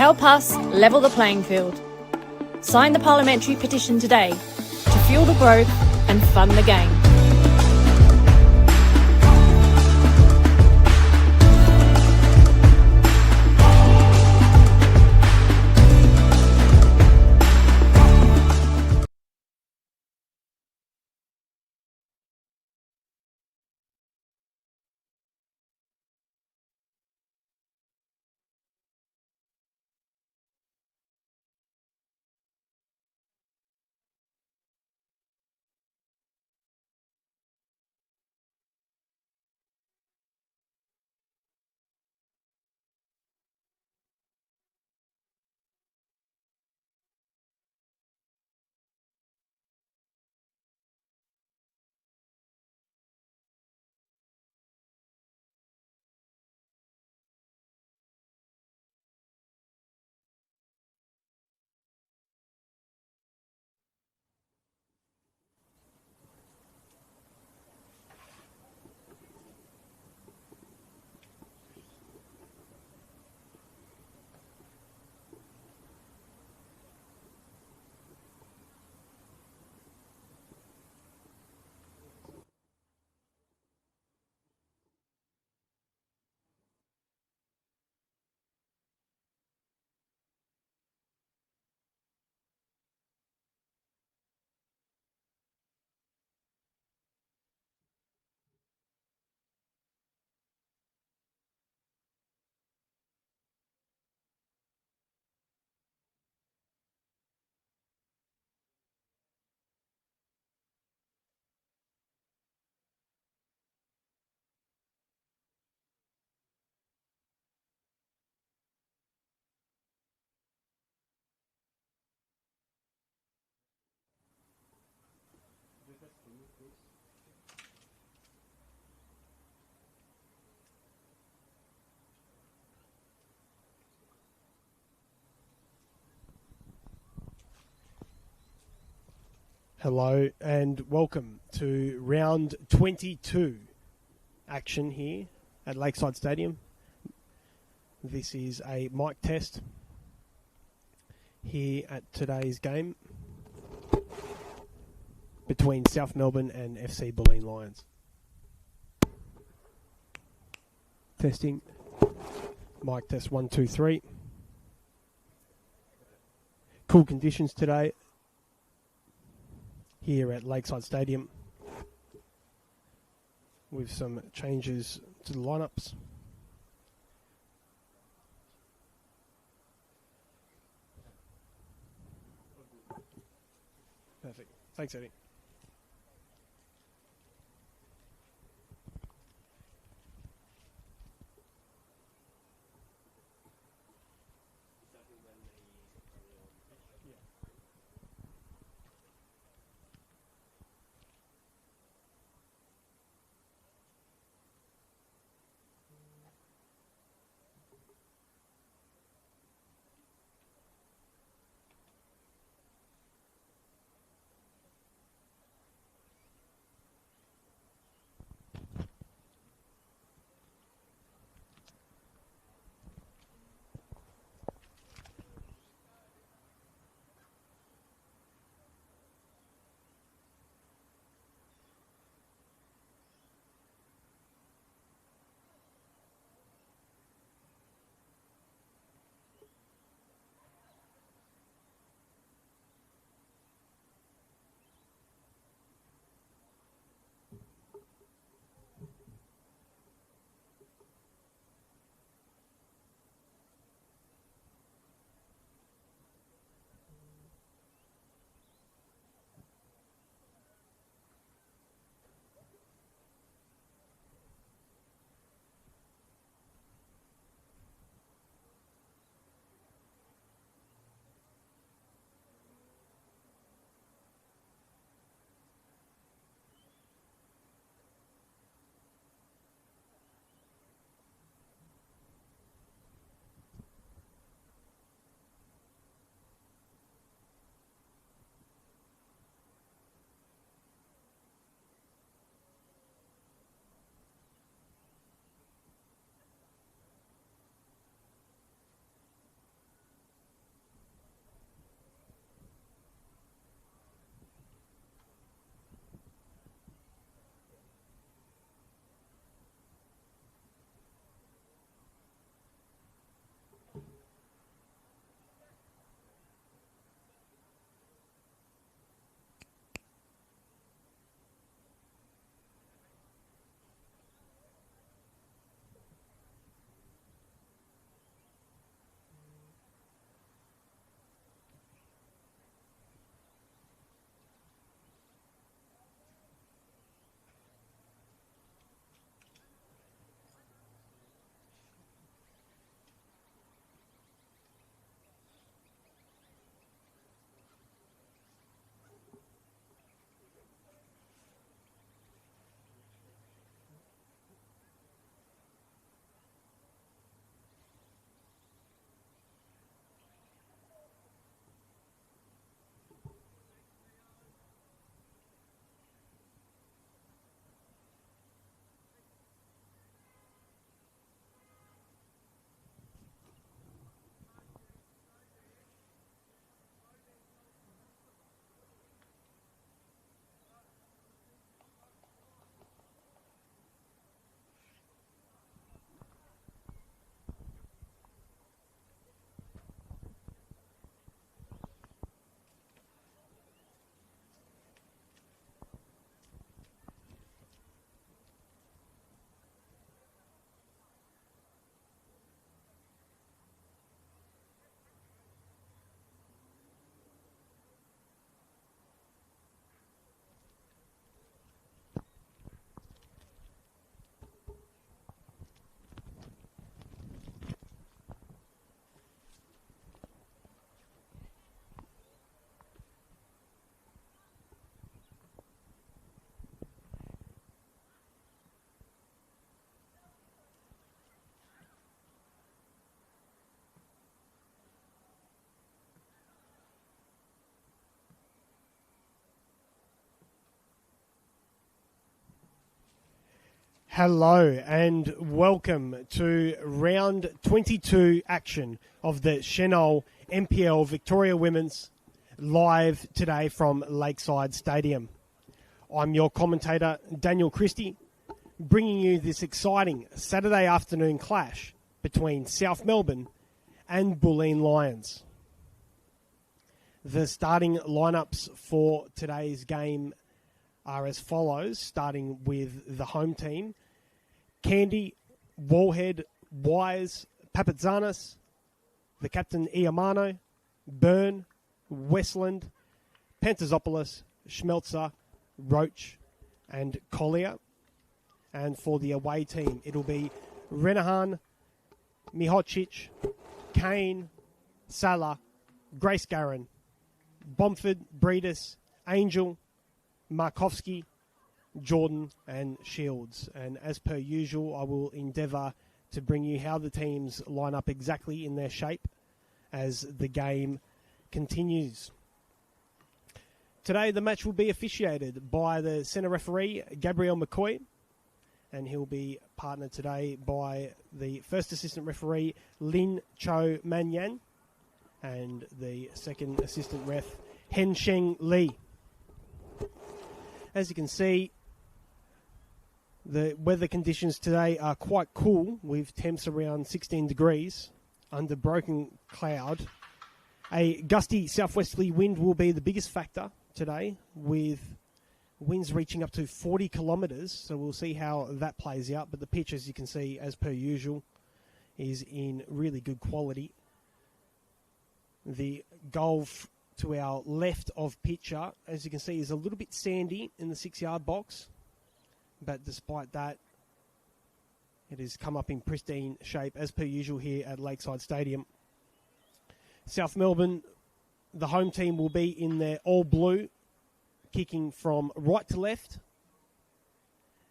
Help us level the playing field. Sign the parliamentary petition today to fuel the growth and fund the game. Hello and welcome to round 22 action here at Lakeside Stadium. This is a mic test here at today's game between South Melbourne and FC Bulleen Lions. Testing. Mic test 1, 2, 3. Cool conditions today here at Lakeside Stadium with some changes to the lineups. Perfect. Thanks, Eddie. Hello and welcome to round 22 action of the Senol NPL Victoria Women's live today from Lakeside Stadium. I'm your commentator, Daniel Christie, bringing you this exciting Saturday afternoon clash between South Melbourne and Bulleen Lions. The starting lineups for today's game are as follows, starting with the home team. Candy, Wallhead, Wise, Papatzanis, the captain Iamano, Byrne, Westland, Pantazopoulos, Schmelzer, Roach and Collier. And for the away team, it'll be Renahan, Mihocic, Kane, Salah, Grace Garron, Bomford, Breedis, Angel, Markovski, Jordan and Shields. And as per usual, I will endeavour to bring you how the teams line up exactly in their shape as the game continues. Today the match will be officiated by the centre referee, Gabriel McCoy, and he'll be partnered today by the first assistant referee, Lin Cho Manyan, and the second assistant ref, Hen Sheng Lee. As you can see, the weather conditions today are quite cool, with temps around 16 degrees under broken cloud. A gusty southwesterly wind will be the biggest factor today, with winds reaching up to 40 kilometres, so we'll see how that plays out. But the pitch, as you can see, as per usual, is in really good quality. The goal to our left of pitcher, as you can see, is a little bit sandy in the 6-yard box. But despite that, it has come up in pristine shape, as per usual here at Lakeside Stadium. South Melbourne, the home team, will be in their all blue, kicking from right to left.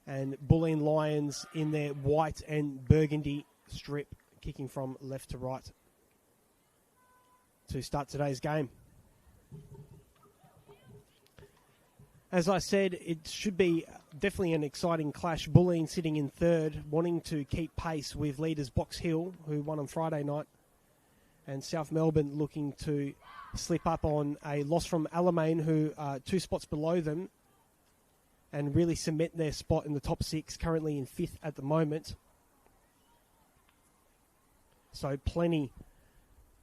And Bulleen Lions in their white and burgundy strip, kicking from left to right to start today's game. As I said, it should be definitely an exciting clash. Bulleen sitting in third, wanting to keep pace with leaders Box Hill, who won on Friday night, and South Melbourne looking to slip up on a loss from Alamein, who are 2 spots below them, and really cement their spot in the top 6, currently in 5th at the moment. So plenty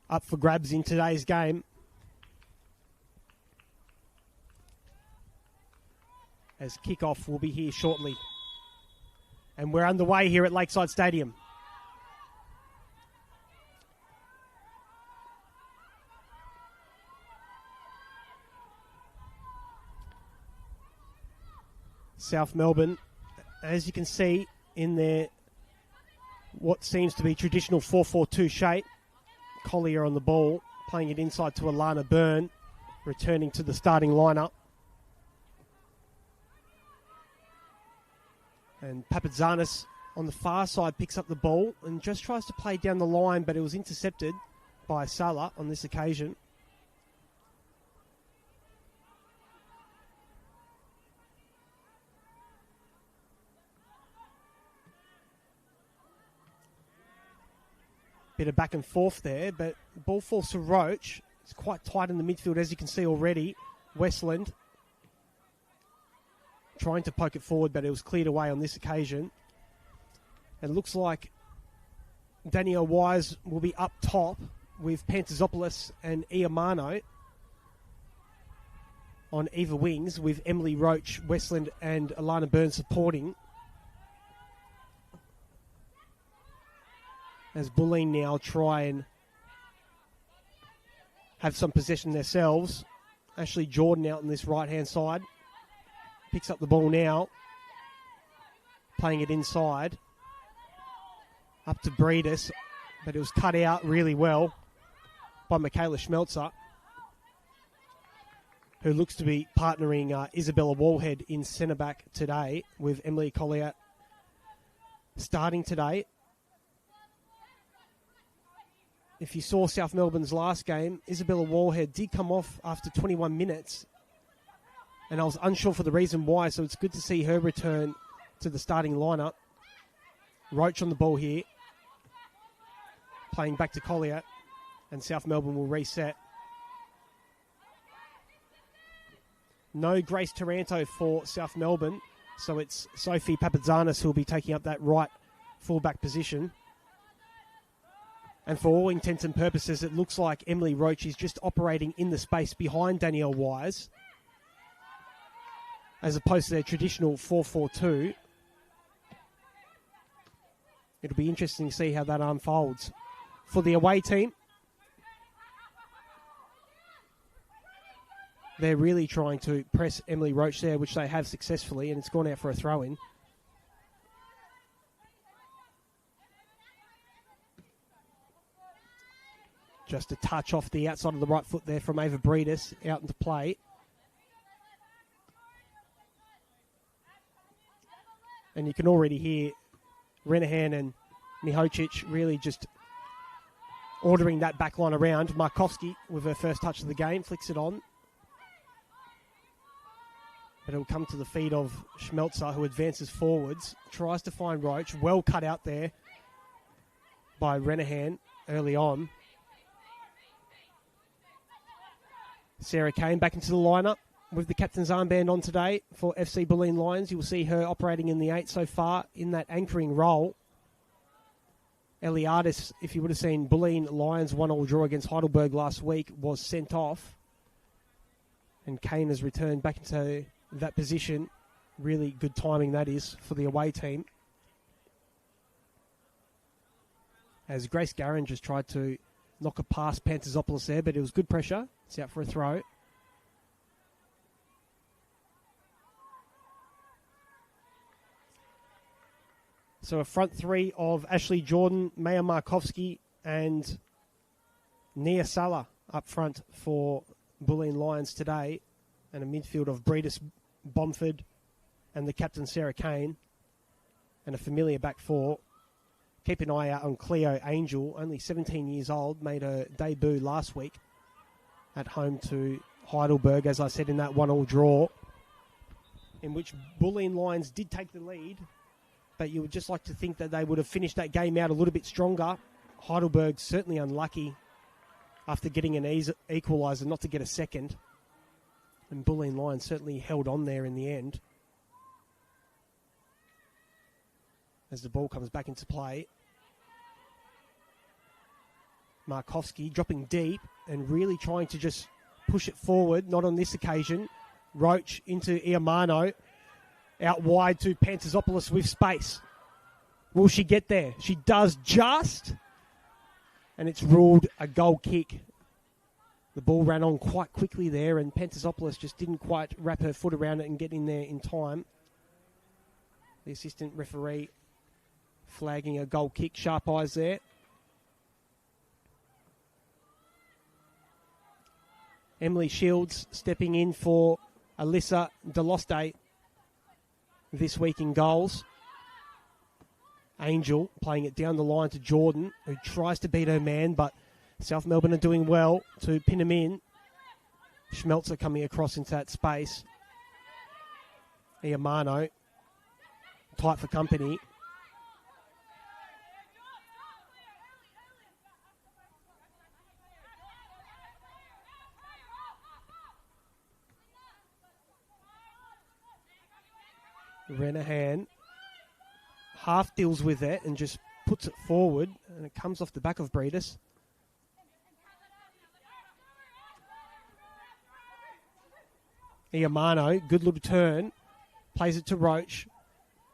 up for grabs in today's game, as kickoff will be here shortly. And we're underway here at Lakeside Stadium. South Melbourne, as you can see, in their what seems to be traditional 4-4-2 shape. Collier on the ball, playing it inside to Alana Byrne, returning to the starting lineup. And Papatzanis on the far side picks up the ball and just tries to play down the line, but it was intercepted by Salah on this occasion. Bit of back and forth there, but the ball falls to Roach. It's quite tight in the midfield, as you can see already. Westland trying to poke it forward, but it was cleared away on this occasion. And it looks like Danielle Wise will be up top with Pantazopoulos and Iamano on either wings, with Emily Roach, Westland and Alana Byrne supporting. As Bulleen now try and have some possession themselves. Ashley Jordan out on this right-hand side. Picks up the ball now. Playing it inside. Up to Breedis. But it was cut out really well by Michaela Schmelzer, who looks to be partnering Isabella Wallhead in centre-back today, with Emily Collier starting today. If you saw South Melbourne's last game, Isabella Wallhead did come off after 21 minutes, and I was unsure for the reason why, so it's good to see her return to the starting lineup. Roach on the ball here. Playing back to Collier. And South Melbourne will reset. No Grace Taranto for South Melbourne. So it's Sophie Papazanis who will be taking up that right fullback position. And for all intents and purposes, it looks like Emily Roach is just operating in the space behind Danielle Wise, as opposed to their traditional 4-4-2. It'll be interesting to see how that unfolds. For the away team, they're really trying to press Emily Roach there, which they have successfully, and it's gone out for a throw-in. Just a touch off the outside of the right foot there from Ava Breedis out into play. And you can already hear Renahan and Mihocic really just ordering that back line around. Markovski with her first touch of the game, flicks it on. But it'll come to the feet of Schmelzer, who advances forwards, tries to find Roach. Well cut out there by Renahan early on. Sarah Kane back into the lineup with the captain's armband on today for FC Bulleen Lions. You will see her operating in the 8 so far in that anchoring role. Eliadis, if you would have seen Bulleen Lions 1-1 draw against Heidelberg last week, was sent off. And Kane has returned back into that position. Really good timing that is for the away team. As Grace Garran just tried to knock it past Pantazopoulos there, but it was good pressure. It's out for a throw. So a front three of Ashley Jordan, Maya Markovski, and Nia Sala up front for Bulleen Lions today. And a midfield of Breedis Bomford and the captain Sarah Kane. And a familiar back four. Keep an eye out on Cleo Angel, only 17 years old, made her debut last week at home to Heidelberg, as I said, in that 1-1 draw, in which Bulleen Lions did take the lead, but you would just like to think that they would have finished that game out a little bit stronger. Heidelberg certainly unlucky after getting an equaliser not to get a second, and Bulleen Lions certainly held on there in the end. As the ball comes back into play. Markovski dropping deep and really trying to just push it forward. Not on this occasion. Roach into Iamano. Out wide to Pantazopoulos with space. Will she get there? She does just. And it's ruled a goal kick. The ball ran on quite quickly there, and Pantazopoulos just didn't quite wrap her foot around it and get in there in time. The assistant referee flagging a goal kick. Sharp eyes there. Emily Shields stepping in for Alyssa Deloste this week in goals. Angel playing it down the line to Jordan, who tries to beat her man, but South Melbourne are doing well to pin him in. Schmelzer coming across into that space. Iamano tight for company. Renahan half deals with it and just puts it forward, and it comes off the back of Breedis. Iamano, good little turn, plays it to Roach,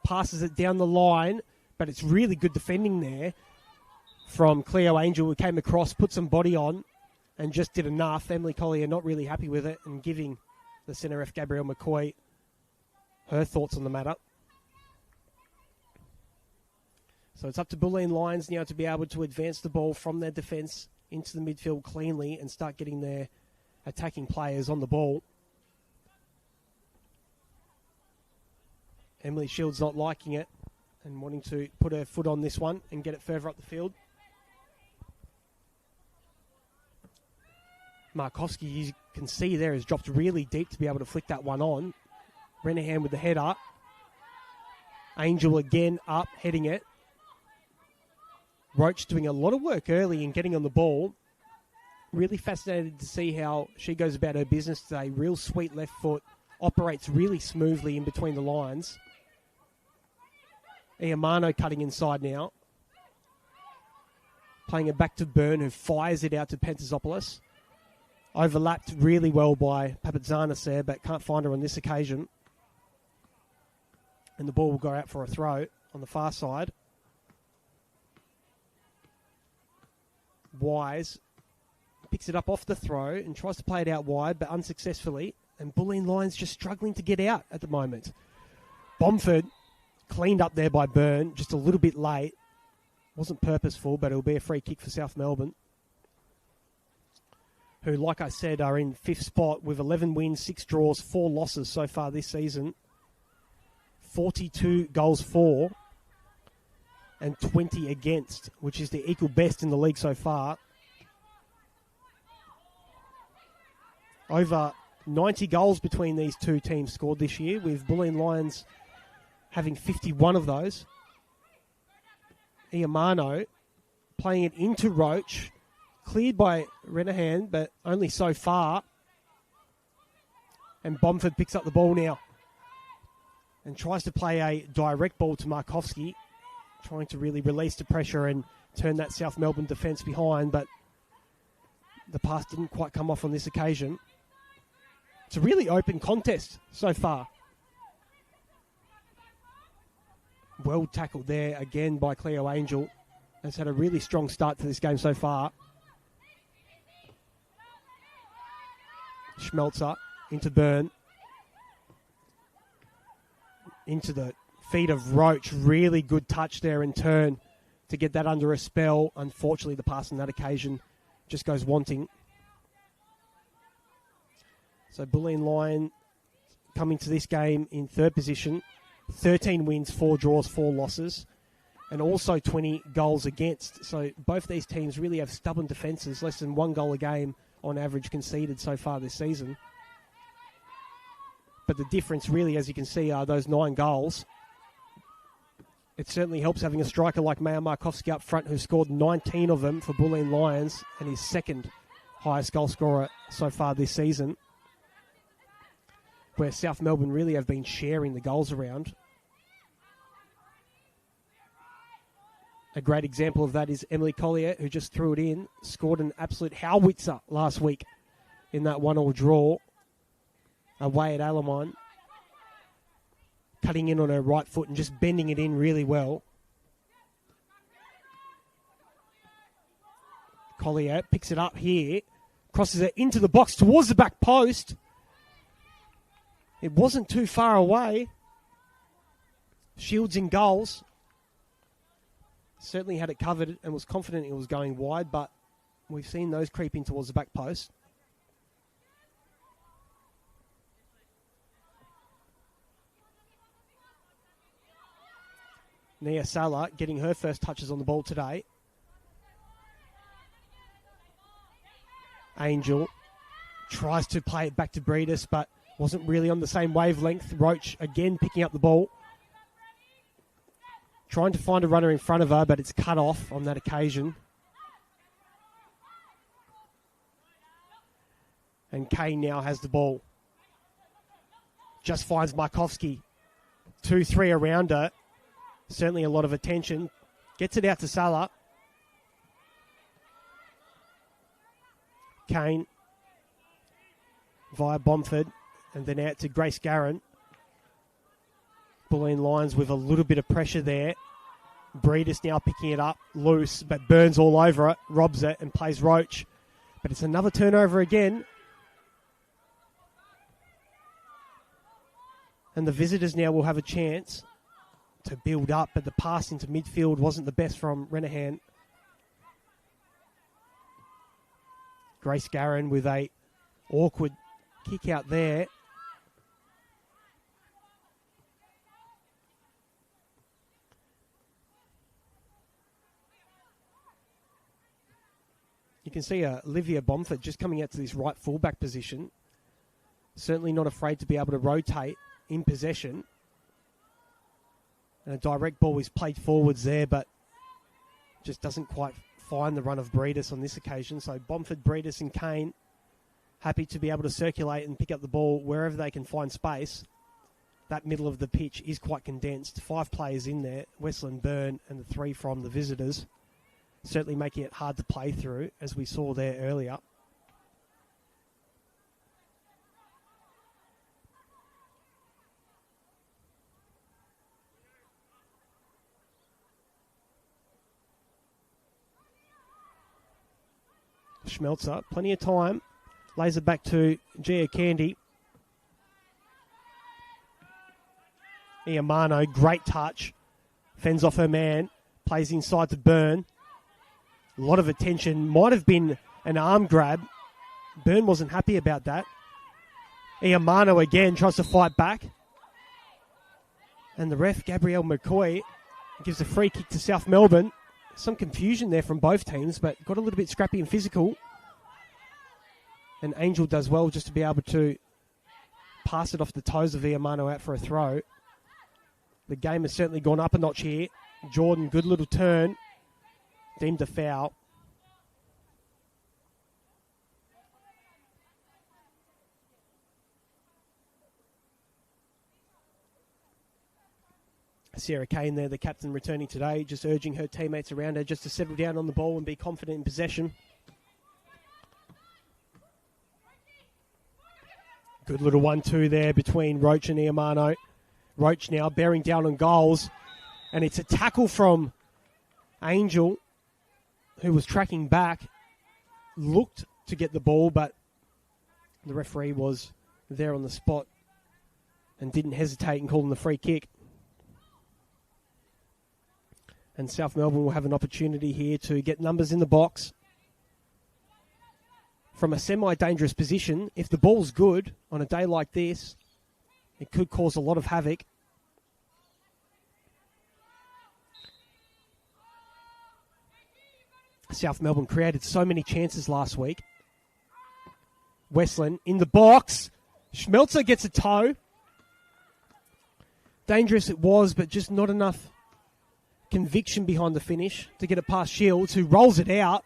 passes it down the line, but it's really good defending there from Cleo Angel, who came across, put some body on, and just did enough. Emily Collier not really happy with it and giving the centre F Gabrielle McCoy her thoughts on the matter. So it's up to Bulleen Lions now to be able to advance the ball from their defence into the midfield cleanly and start getting their attacking players on the ball. Emily Shields not liking it and wanting to put her foot on this one and get it further up the field. Markovski, you can see there, has dropped really deep to be able to flick that one on. Renahan with the header. Angel again up, heading it. Roach doing a lot of work early and getting on the ball. Really fascinated to see how she goes about her business today. Real sweet left foot. Operates really smoothly in between the lines. Iamano cutting inside now. Playing it back to Byrne, who fires it out to Pentazopoulos. Overlapped really well by Papatzanis there, but can't find her on this occasion. And the ball will go out for a throw on the far side. Wise picks it up off the throw and tries to play it out wide, but unsuccessfully. And Bulleen Lions just struggling to get out at the moment. Bomford cleaned up there by Byrne, just a little bit late. Wasn't purposeful, but it'll be a free kick for South Melbourne, who, like I said, are in 5th spot with 11 wins, 6 draws, 4 losses so far this season. 42 goals for and 20 against, which is the equal best in the league so far. Over 90 goals between these two teams scored this year, with Bulleen Lions having 51 of those. Iamano playing it into Roach. Cleared by Renahan, but only so far. And Bomford picks up the ball now and tries to play a direct ball to Markovski, trying to really release the pressure and turn that South Melbourne defence behind, but the pass didn't quite come off on this occasion. It's a really open contest so far. Well tackled there again by Cleo Angel. Has had a really strong start to this game so far. Schmelzer into Byrne. Into the feet of Roach. Really good touch there in turn to get that under a spell. Unfortunately, the pass on that occasion just goes wanting. So Bulleen Lion coming to this game in 3rd position. 13 wins, 4 draws, 4 losses, and also 20 goals against. So both these teams really have stubborn defences, less than 1 goal a game on average conceded so far this season. But the difference really, as you can see, are those 9 goals. It certainly helps having a striker like Maja Markovski up front, who scored 19 of them for Bulleen Lions and is 2nd highest goal scorer so far this season, where South Melbourne really have been sharing the goals around. A great example of that is Emily Collier, who just threw it in, scored an absolute howitzer last week in that 1-1 draw away at Alamine, cutting in on her right foot and just bending it in really well. Collier picks it up here, crosses it into the box towards the back post. It wasn't too far away. Shields in goals. Certainly had it covered and was confident it was going wide, but we've seen those creep in towards the back post. Nia Salah getting her first touches on the ball today. Angel tries to play it back to Breedis, but wasn't really on the same wavelength. Roach again picking up the ball. Trying to find a runner in front of her, but it's cut off on that occasion. And Kane now has the ball. Just finds Markovski. 2-3 around her. Certainly a lot of attention. Gets it out to Salah. Kane via Bomford. And then out to Grace Garron. Bulleen Lions with a little bit of pressure there. Breedis now picking it up. Loose, but Burns all over it. Robs it and plays Roach. But it's another turnover again. And the visitors now will have a chance to build up. But the pass into midfield wasn't the best from Renahan. Grace Garron with a awkward kick out there. You can see Olivia Bomford just coming out to this right fullback position. Certainly not afraid to be able to rotate in possession. And a direct ball is played forwards there, but just doesn't quite find the run of Breedis on this occasion. So Bomford, Breedis and Kane happy to be able to circulate and pick up the ball wherever they can find space. That middle of the pitch is quite condensed. 5 players in there, Westland, Burn and the 3 from the visitors. Certainly making it hard to play through, as we saw there earlier. Schmelzer, plenty of time. Lays it back to Gia Candy. Iamano, great touch. Fends off her man. Plays inside to Byrne. A lot of attention. Might have been an arm grab. Byrne wasn't happy about that. Iamano again tries to fight back. And the ref, Gabrielle McCoy, gives a free kick to South Melbourne. Some confusion there from both teams, but got a little bit scrappy and physical. And Angel does well just to be able to pass it off the toes of Iamano out for a throw. The game has certainly gone up a notch here. Jordan, good little turn. Deemed a foul. Sarah Kane there, the captain returning today, just urging her teammates around her just to settle down on the ball and be confident in possession. Good little 1-2 there between Roach and Iamano. Roach now bearing down on goals. And it's a tackle from Angel, who was tracking back. Looked to get the ball, but the referee was there on the spot and didn't hesitate in calling the free kick. And South Melbourne will have an opportunity here to get numbers in the box. From a semi-dangerous position, if the ball's good on a day like this, it could cause a lot of havoc. South Melbourne created so many chances last week. Westland in the box. Schmelzer gets a toe. Dangerous it was, but just not enough conviction behind the finish to get it past Shields, who rolls it out,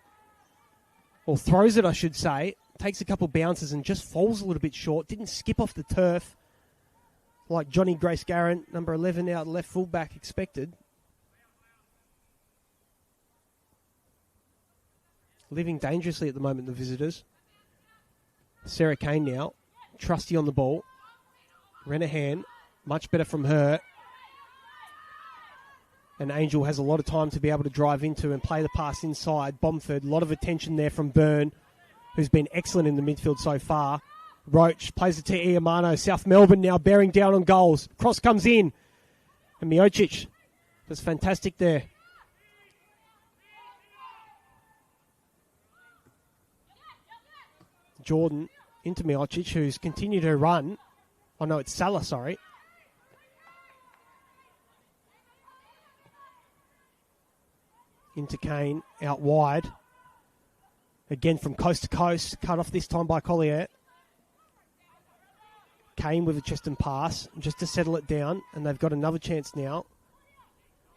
or throws it, I should say. Takes a couple bounces and just falls a little bit short. Didn't skip off the turf like Johnny Grace Garrett, number 11 out left fullback, expected. Living dangerously at the moment, the visitors. Sarah Kane now, trusty on the ball. Renahan, much better from her. And Angel has a lot of time to be able to drive into and play the pass inside. Bomford, a lot of attention there from Byrne, who's been excellent in the midfield so far. Roach plays it to Iamano. South Melbourne now bearing down on goals. Cross comes in. And Miocic does fantastic there. Jordan into Miocic, who's continued her run. Oh no, it's Salah, sorry. Into Kane, out wide. Again from coast to coast, cut off this time by Collier. Kane with a chest and pass, just to settle it down, and they've got another chance now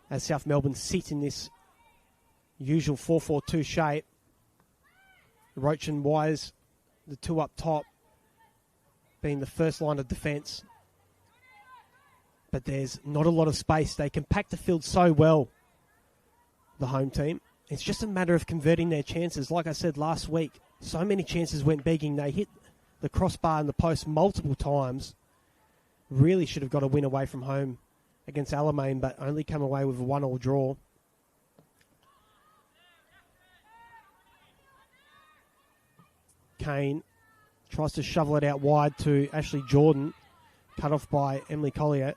as South Melbourne sit in this usual 4-4-2 shape. Roach and Wise, the two up top, being the first line of defence. But there's not a lot of space. They compact the field so well, the home team. It's just a matter of converting their chances. Like I said last week, so many chances went begging. They hit the crossbar and the post multiple times. Really should have got a win away from home against Alamein, but only come away with a 1-1 draw. Kane tries to shovel it out wide to Ashley Jordan, cut off by Emily Collier.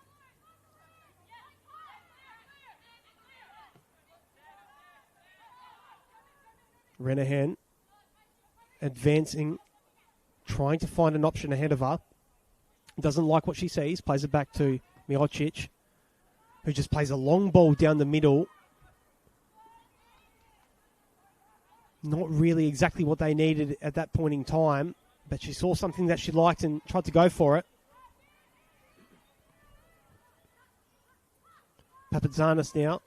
Renahan advancing, trying to find an option ahead of her. Doesn't like what she sees, plays it back to Miocic, who just plays a long ball down the middle. Not really exactly what they needed at that point in time, but she saw something that she liked and tried to go for it. Papatzanis now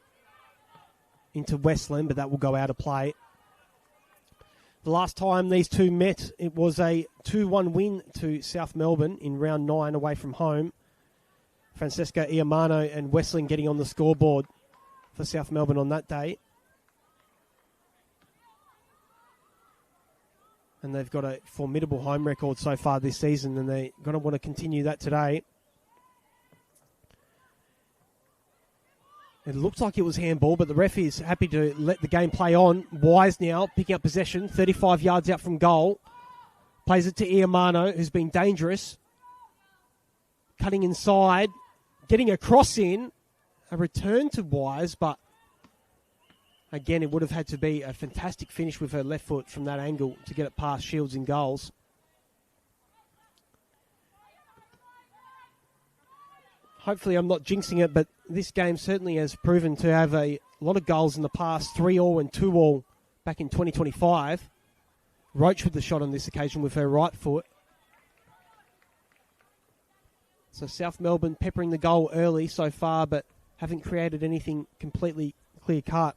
into Westland, but that will go out of play. The last time these two met, it was a 2-1 win to South Melbourne in round 9 away from home. Francesca Iamano and Westland getting on the scoreboard for South Melbourne on that day. And they've got a formidable home record so far this season, and they're going to want to continue that today. It looks like it was handball, but the ref is happy to let the game play on. Wise now picking up possession, 35 yards out from goal. Plays it to Iamano, who's been dangerous. Cutting inside, getting a cross in. A return to Wise, but again, it would have had to be a fantastic finish with her left foot from that angle to get it past Shields in goals. Hopefully I'm not jinxing it, but this game certainly has proven to have a lot of goals in the past, 3-all and 2-all back in 2025. Roach with the shot on this occasion with her right foot. So South Melbourne peppering the goal early so far, but haven't created anything completely clear-cut.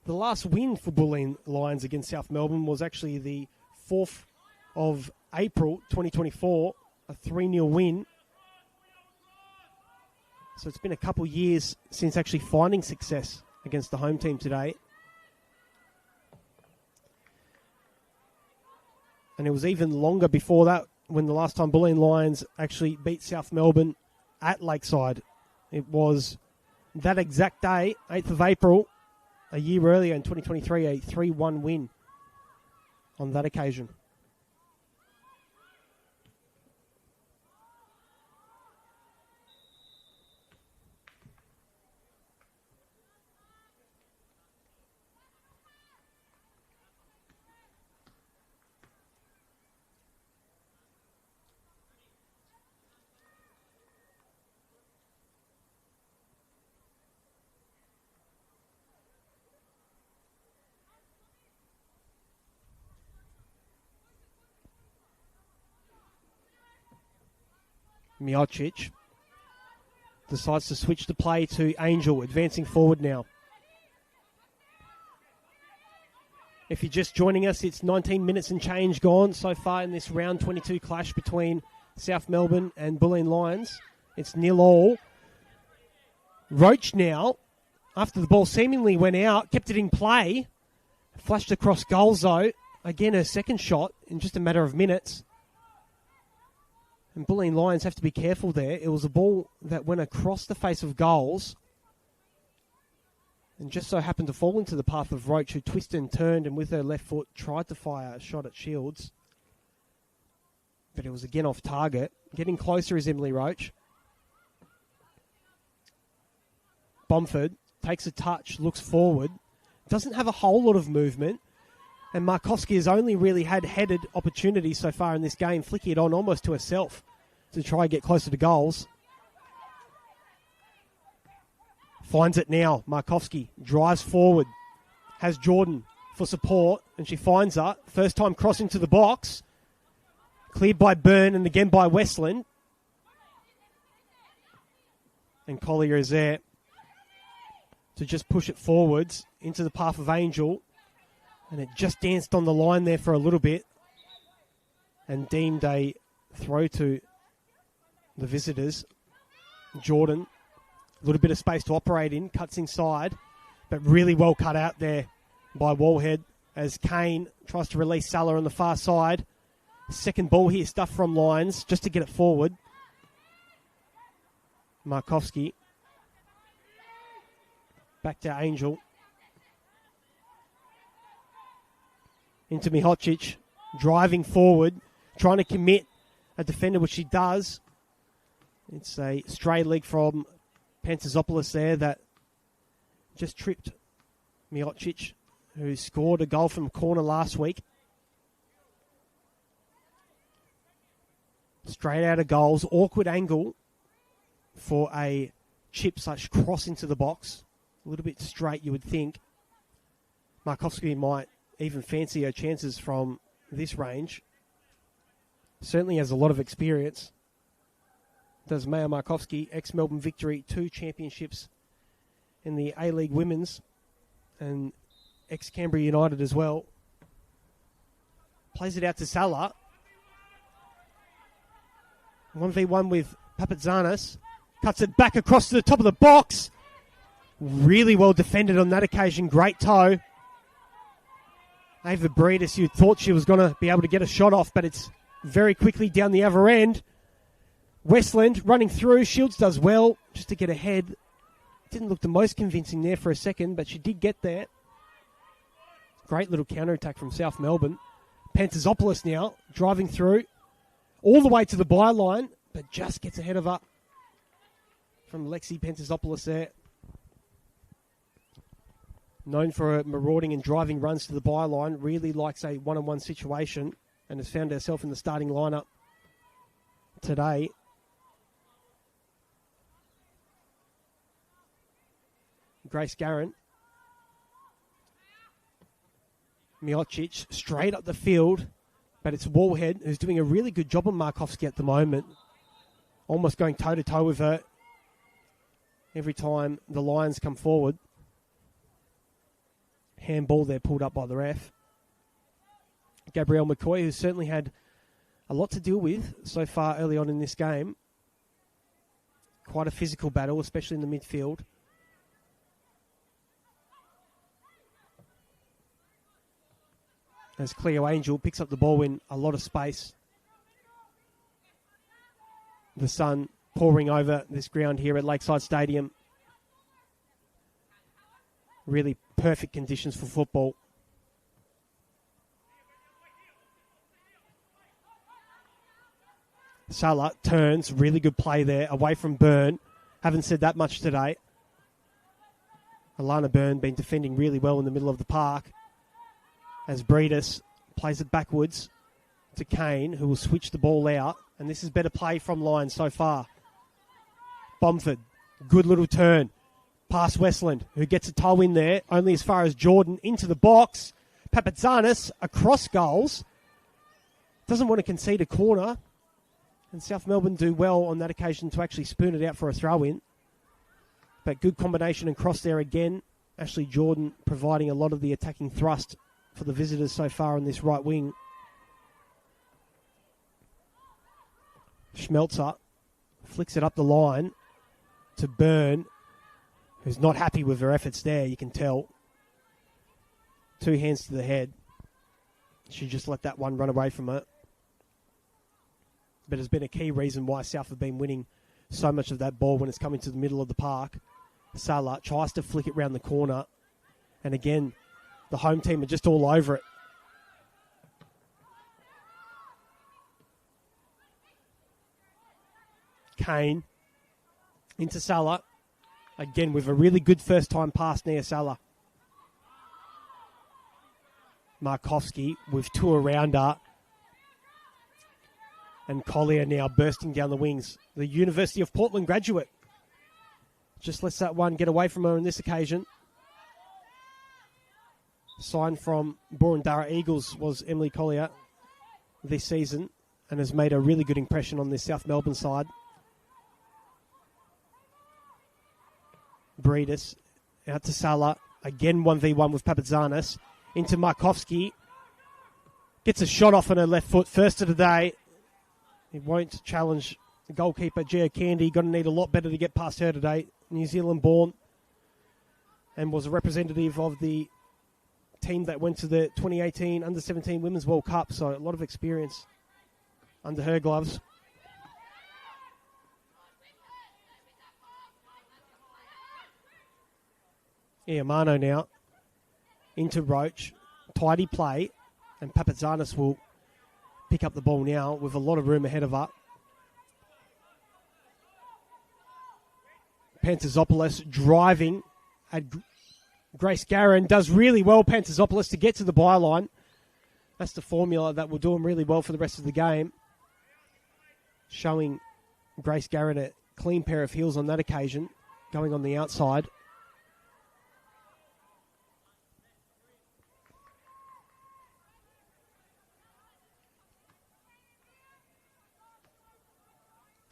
The last win for Bulleen Lions against South Melbourne was actually the 4th of April 2024, a 3-0 win. So it's been a couple years since actually finding success against the home team today. And it was even longer before that when the last time Bulleen Lions actually beat South Melbourne at Lakeside. It was that exact day, 8th of April, a year earlier in 2023, a 3-1 win on that occasion. Miocic decides to switch the play to Angel, advancing forward now. If you're just joining us, it's 19 minutes and change gone so far in this round 22 clash between South Melbourne and Bulleen Lions. It's 0-0. Roach now, after the ball seemingly went out, kept it in play, flashed across goals though. Again, her second shot in just a matter of minutes. And Bulleen Lions have to be careful there. It was a ball that went across the face of goals and just so happened to fall into the path of Roach, who twisted and turned and with her left foot tried to fire a shot at Shields. But it was again off target. Getting closer is Emily Roach. Bomford takes a touch, looks forward. Doesn't have a whole lot of movement. And Markowski has only really had headed opportunities so far in this game, flicking it on almost to herself to try and get closer to goals. Finds it now. Markowski drives forward. Has Jordan for support, and she finds her. First time crossing to the box. Cleared by Byrne and again by Westland. And Collier is there to just push it forwards into the path of Angel. And it just danced on the line there for a little bit and deemed a throw to the visitors. Jordan, a little bit of space to operate in, cuts inside, but really well cut out there by Wallhead as Kane tries to release Salah on the far side. Second ball here, stuffed from Lions just to get it forward. Markowski. Back to Angel. Into Mihocic, driving forward, trying to commit a defender, which she does. It's a stray leg from Pantazopoulos there that just tripped Mihocic, who scored a goal from corner last week. Straight out of goals, awkward angle for a chip/cross into the box. A little bit straight, you would think. Markowski might even fancy her chances from this range. Certainly has a lot of experience. does Maya Markovski, ex-Melbourne Victory, 2 championships in the A-League Women's and ex-Canberra United as well. Plays it out to Salah. 1v1 with Papatzanis. Cuts it back across to the top of the box. Really well defended on that occasion. Great toe. Ava Breedis, you thought she was going to be able to get a shot off, but it's very quickly down the other end. Westland running through. Shields does well just to get ahead. Didn't look the most convincing there for a second, but she did get there. Great little counter-attack from South Melbourne. Pantazopoulos now driving through all the way to the byline, but just gets ahead of her from Lexi Pantazopoulos there. Known for her marauding and driving runs to the byline, really likes a one-on-one situation and has found herself in the starting lineup today. Grace Garron. Miocic straight up the field, but it's Wallhead who's doing a really good job on Markovski at the moment. Almost going toe-to-toe with her every time the Lions come forward. Handball there pulled up by the ref. Gabrielle McCoy, who's certainly had a lot to deal with so far early on in this game. Quite a physical battle, especially in the midfield. As Cleo Angel picks up the ball in a lot of space. The sun pouring over this ground here at Lakeside Stadium. Really perfect conditions for football. Salah turns, really good play there, away from Byrne. Haven't said that much today. Alana Byrne been defending really well in the middle of the park. As Breedis plays it backwards to Kane, who will switch the ball out. And this is better play from Lions so far. Bomford, good little turn. Past Westland, who gets a toe in there, only as far as Jordan, into the box. Papatzanis across goals. Doesn't want to concede a corner. And South Melbourne do well on that occasion to actually spoon it out for a throw-in. But good combination and cross there again. Ashley Jordan providing a lot of the attacking thrust for the visitors so far on this right wing. Schmelzer flicks it up the line to Byrne, who's not happy with her efforts there, you can tell. 2 hands to the head. She just let that one run away from her. But has been a key reason why South have been winning so much of that ball when it's coming to the middle of the park. Salah tries to flick it round the corner. And again, the home team are just all over it. Kane into Salah. Again, with a really good first-time pass near Salah. Markovski with 2 around her. And Collier now bursting down the wings. The University of Portland graduate. Just lets that one get away from her on this occasion. Signed from Boroondara Eagles was Emily Collier this season and has made a really good impression on this South Melbourne side. Breedis out to Salah. Again 1v1 with Papatzanis. Into Markovski. Gets a shot off on her left foot. First of the day. He won't challenge the goalkeeper, Gia Candy. Going to need a lot better to get past her today. New Zealand born. And was a representative of the team that went to the 2018 Under-17 Women's World Cup. So a lot of experience under her gloves. Iamano now into Roach. Tidy play. And Papatzanis will pick up the ball now with a lot of room ahead of her. Pantazopoulos driving at Grace Garron. Does really well, Pantazopoulos, to get to the byline. That's the formula that will do him really well for the rest of the game. Showing Grace Garron a clean pair of heels on that occasion, going on the outside.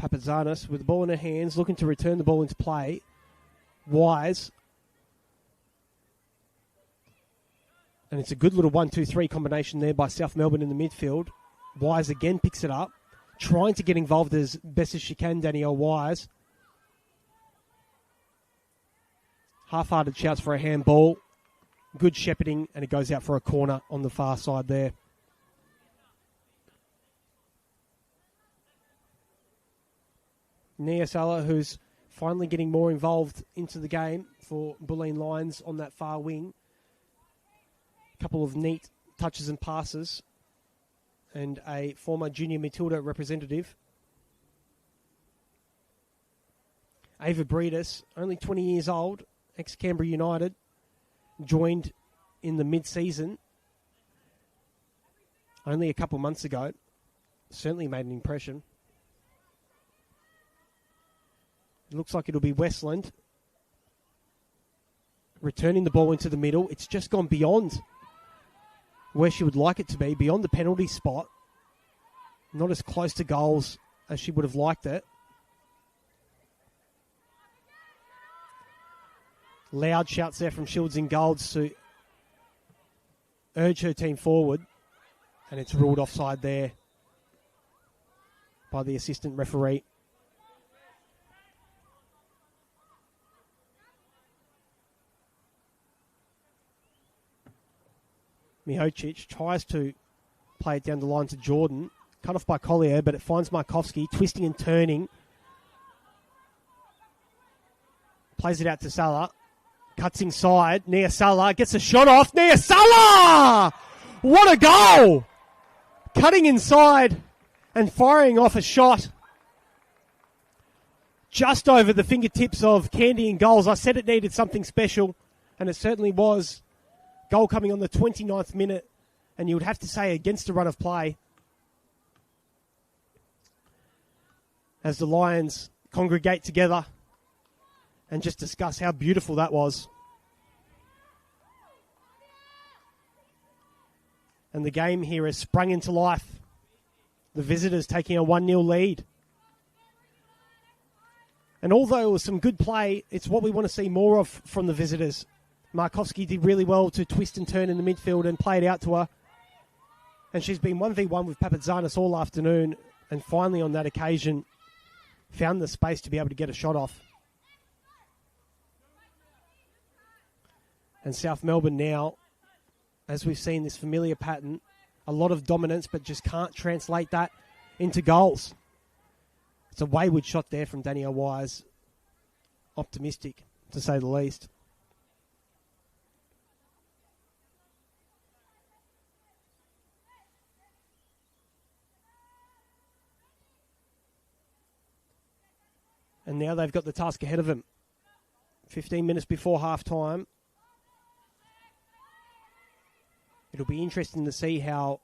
Papazanis with the ball in her hands, looking to return the ball into play. Wise. And it's a good little 1-2-3 combination there by South Melbourne in the midfield. Wise again picks it up, trying to get involved as best as she can, Danielle Wise. Half-hearted shouts for a handball. Good shepherding, and it goes out for a corner on the far side there. Nia Salah, who's finally getting more involved into the game for Bulleen Lions on that far wing. A couple of neat touches and passes. And a former junior Matilda representative. Ava Breedis, only 20 years old, ex-Canberra United, joined in the mid-season only a couple months ago. Certainly made an impression. It looks like it'll be Westland returning the ball into the middle. It's just gone beyond where she would like it to be, beyond the penalty spot. Not as close to goals as she would have liked it. Loud shouts there from Shields and Golds to urge her team forward. And it's ruled offside there by the assistant referee. Mihocic tries to play it down the line to Jordan. Cut off by Collier, but it finds Markovski twisting and turning. Plays it out to Salah. Cuts inside. Nia Salah gets a shot off. Nia Salah! What a goal! Cutting inside and firing off a shot just over the fingertips of Candy and Goals. I said it needed something special, and it certainly was. Goal coming on the 29th minute, and you would have to say against a run of play. As the Lions congregate together and just discuss how beautiful that was. And the game here has sprung into life. The visitors taking a 1-0 lead. And although it was some good play, it's what we want to see more of from the visitors. Markovski did really well to twist and turn in the midfield and play it out to her. And she's been 1v1 with Papazanis all afternoon, and finally on that occasion found the space to be able to get a shot off. And South Melbourne now, as we've seen this familiar pattern, a lot of dominance, but just can't translate that into goals. It's a wayward shot there from Danielle Wise. Optimistic, to say the least. And now they've got the task ahead of them. 15 minutes before half-time. It'll be interesting to see how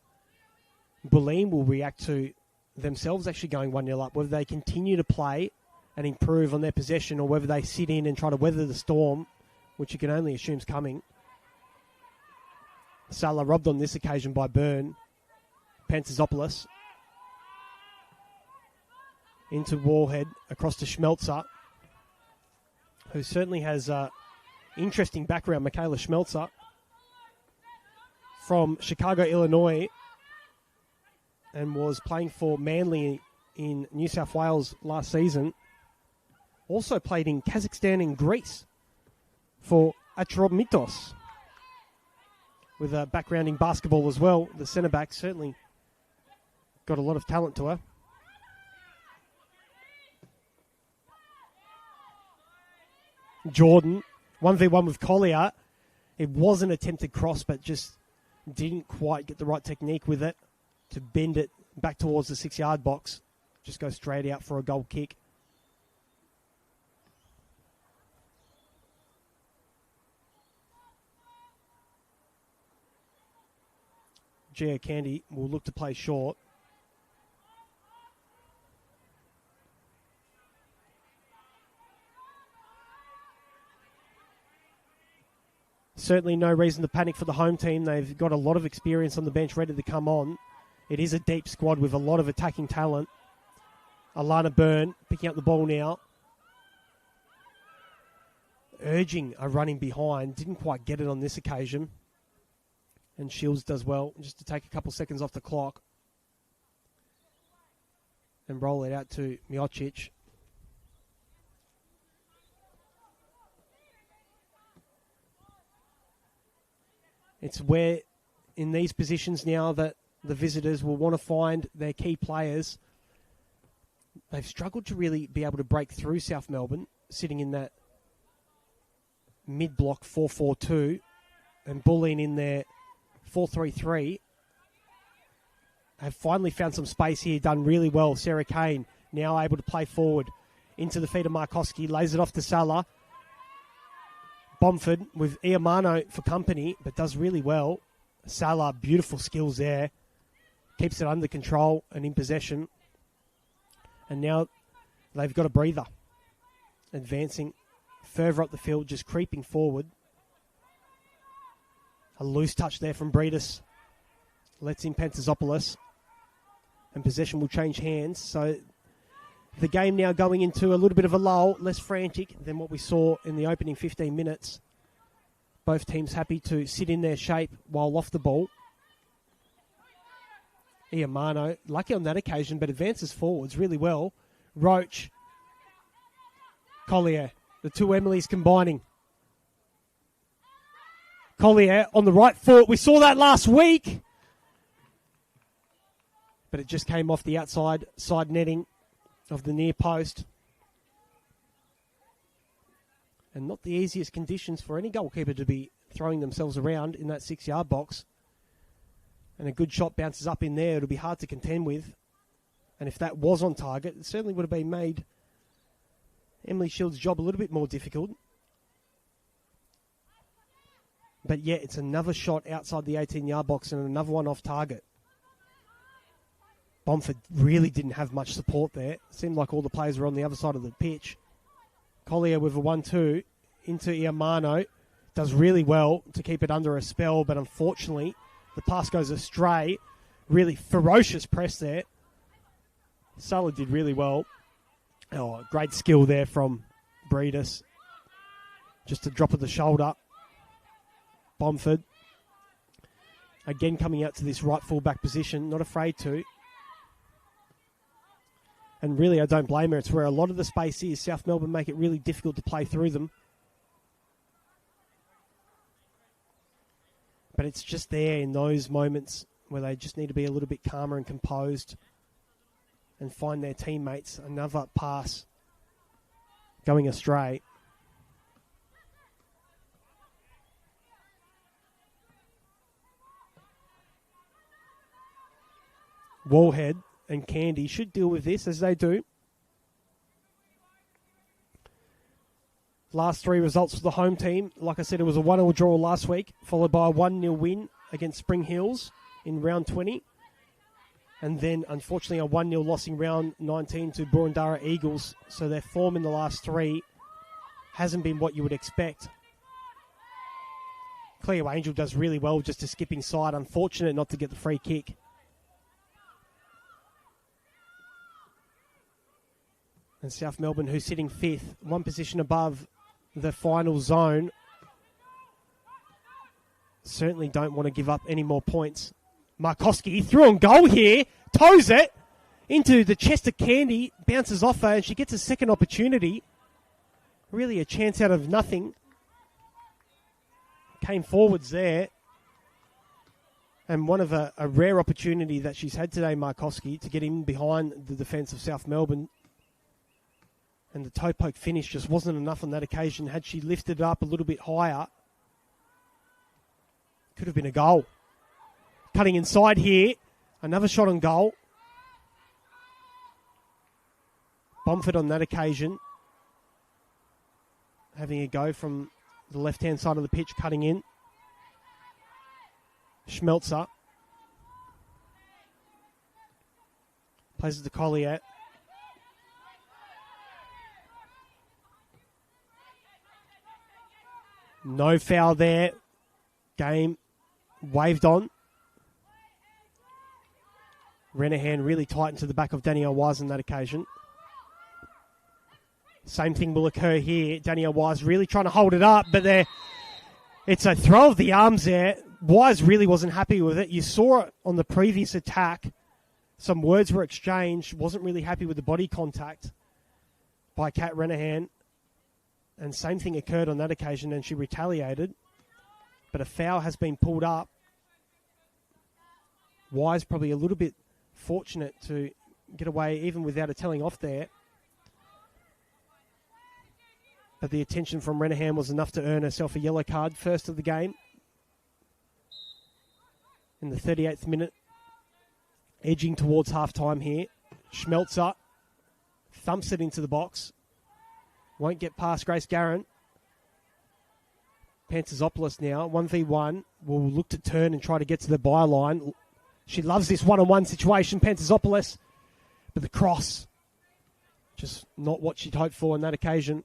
Bulleen will react to themselves actually going 1-0 up, whether they continue to play and improve on their possession or whether they sit in and try to weather the storm, which you can only assume is coming. Salah robbed on this occasion by Byrne. Pantazopoulos into Warhead, across to Schmelzer, who certainly has an interesting background. Michaela Schmelzer from Chicago, Illinois, and was playing for Manly in New South Wales last season. Also played in Kazakhstan and Greece for Atromitos, with a background in basketball as well. The centre back certainly got a lot of talent to her. Jordan, 1v1 with Collier. It was an attempted cross, but just didn't quite get the right technique with it to bend it back towards the 6-yard box. Just go straight out for a goal kick. Gio Candy will look to play short. Certainly no reason to panic for the home team. They've got a lot of experience on the bench ready to come on. It is a deep squad with a lot of attacking talent. Alana Byrne picking up the ball now. Urging a running behind. Didn't quite get it on this occasion. And Shields does well just to take a couple seconds off the clock. And roll it out to Miocic. It's where in these positions now that the visitors will want to find their key players. They've struggled to really be able to break through South Melbourne, sitting in that mid-block 4-4-2, and Bulleen in there 4-3-3. Have finally found some space here, done really well. Sarah Kane now able to play forward into the feet of Markoski, lays it off to Salah. Bomford with Iamano for company, but does really well. Salah, beautiful skills there. Keeps it under control and in possession. And now they've got a breather. Advancing further up the field, just creeping forward. A loose touch there from Breedis. Lets in Pantazopoulos. And possession will change hands. So the game now going into a little bit of a lull, less frantic than what we saw in the opening 15 minutes. Both teams happy to sit in their shape while off the ball. Iamano, lucky on that occasion, but advances forwards really well. Roach. Collier. The two Emilys combining. Collier on the right foot. We saw that last week. But it just came off the outside side netting of the near post. And not the easiest conditions for any goalkeeper to be throwing themselves around in that 6-yard box. And a good shot bounces up in there. It'll be hard to contend with. And if that was on target, it certainly would have been made Emily Shields' job a little bit more difficult. But yeah, it's another shot outside the 18-yard box and another one off target. Bomford really didn't have much support there. It seemed like all the players were on the other side of the pitch. Collier with a 1-2 into Iamano. Does really well to keep it under a spell, but unfortunately the pass goes astray. Really ferocious press there. Salah did really well. Oh, great skill there from Breedis. Just a drop of the shoulder. Bomford. Again coming out to this right full-back position. Not afraid to. And really, I don't blame her. It's where a lot of the space is. South Melbourne make it really difficult to play through them. But it's just there in those moments where they just need to be a little bit calmer and composed and find their teammates. Another pass going astray. Wallhead and Candy should deal with this as they do. Last three results for the home team. Like I said, it was a 1-1 draw last week, followed by a 1-0 win against Spring Hills in round 20. And then, unfortunately, a 1-0 loss in round 19 to Burundara Eagles. So their form in the last three hasn't been what you would expect. Cleo Angel does really well just to skip inside. Unfortunate not to get the free kick. And South Melbourne, who's sitting fifth, one position above the final zone, certainly don't want to give up any more points. Markoski through on goal here, toes it into the chest of Candy, bounces off her, and she gets a second opportunity. Really a chance out of nothing. Came forwards there. And one of a rare opportunity that she's had today, Markoski, to get in behind the defence of South Melbourne. And the toe poke finish just wasn't enough on that occasion. Had she lifted it up a little bit higher, could have been a goal. Cutting inside here. Another shot on goal. Bomford on that occasion. Having a go from the left-hand side of the pitch, cutting in. Schmelzer. Plays it to Collier. No foul there. Game waved on. Renahan really tightened to the back of Danielle Wise on that occasion. Same thing will occur here. Danielle Wise really trying to hold it up, but it's a throw of the arms there. Wise really wasn't happy with it. You saw it on the previous attack. Some words were exchanged. Wasn't really happy with the body contact by Kat Renahan. And same thing occurred on that occasion, and she retaliated. But a foul has been pulled up. Wise probably a little bit fortunate to get away even without a telling off there. But the attention from Renahan was enough to earn herself a yellow card, first of the game. In the 38th minute, edging towards half-time here. Schmelzer thumps it into the box. Won't get past Grace Garron. Pantzopoulos now, 1v1, will look to turn and try to get to the byline. She loves this one-on-one situation, Pantzopoulos. But the cross, just not what she'd hoped for on that occasion.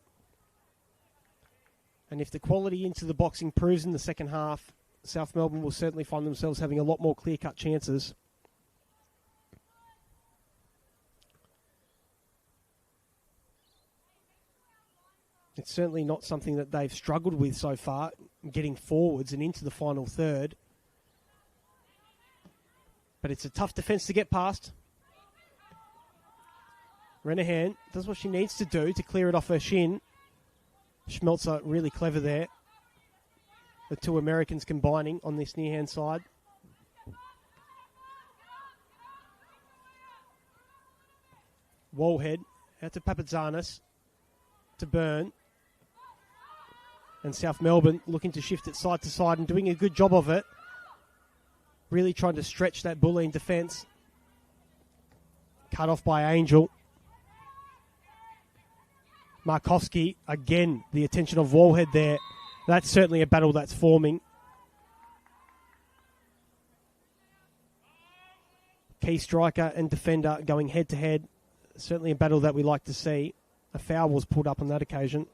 And if the quality into the box improves in the second half, South Melbourne will certainly find themselves having a lot more clear-cut chances. It's certainly not something that they've struggled with so far, getting forwards and into the final third. But it's a tough defence to get past. Renahan does what she needs to do to clear it off her shin. Schmelzer really clever there. The two Americans combining on this near-hand side. Woolhead out to Papazanis, to Byrne. And South Melbourne looking to shift it side to side and doing a good job of it. Really trying to stretch that Bulleen defence. Cut off by Angel. Markowski, again, the attention of Woolhead there. That's certainly a battle that's forming. Key striker and defender going head-to-head. Certainly a battle that we like to see. A foul was pulled up on that occasion.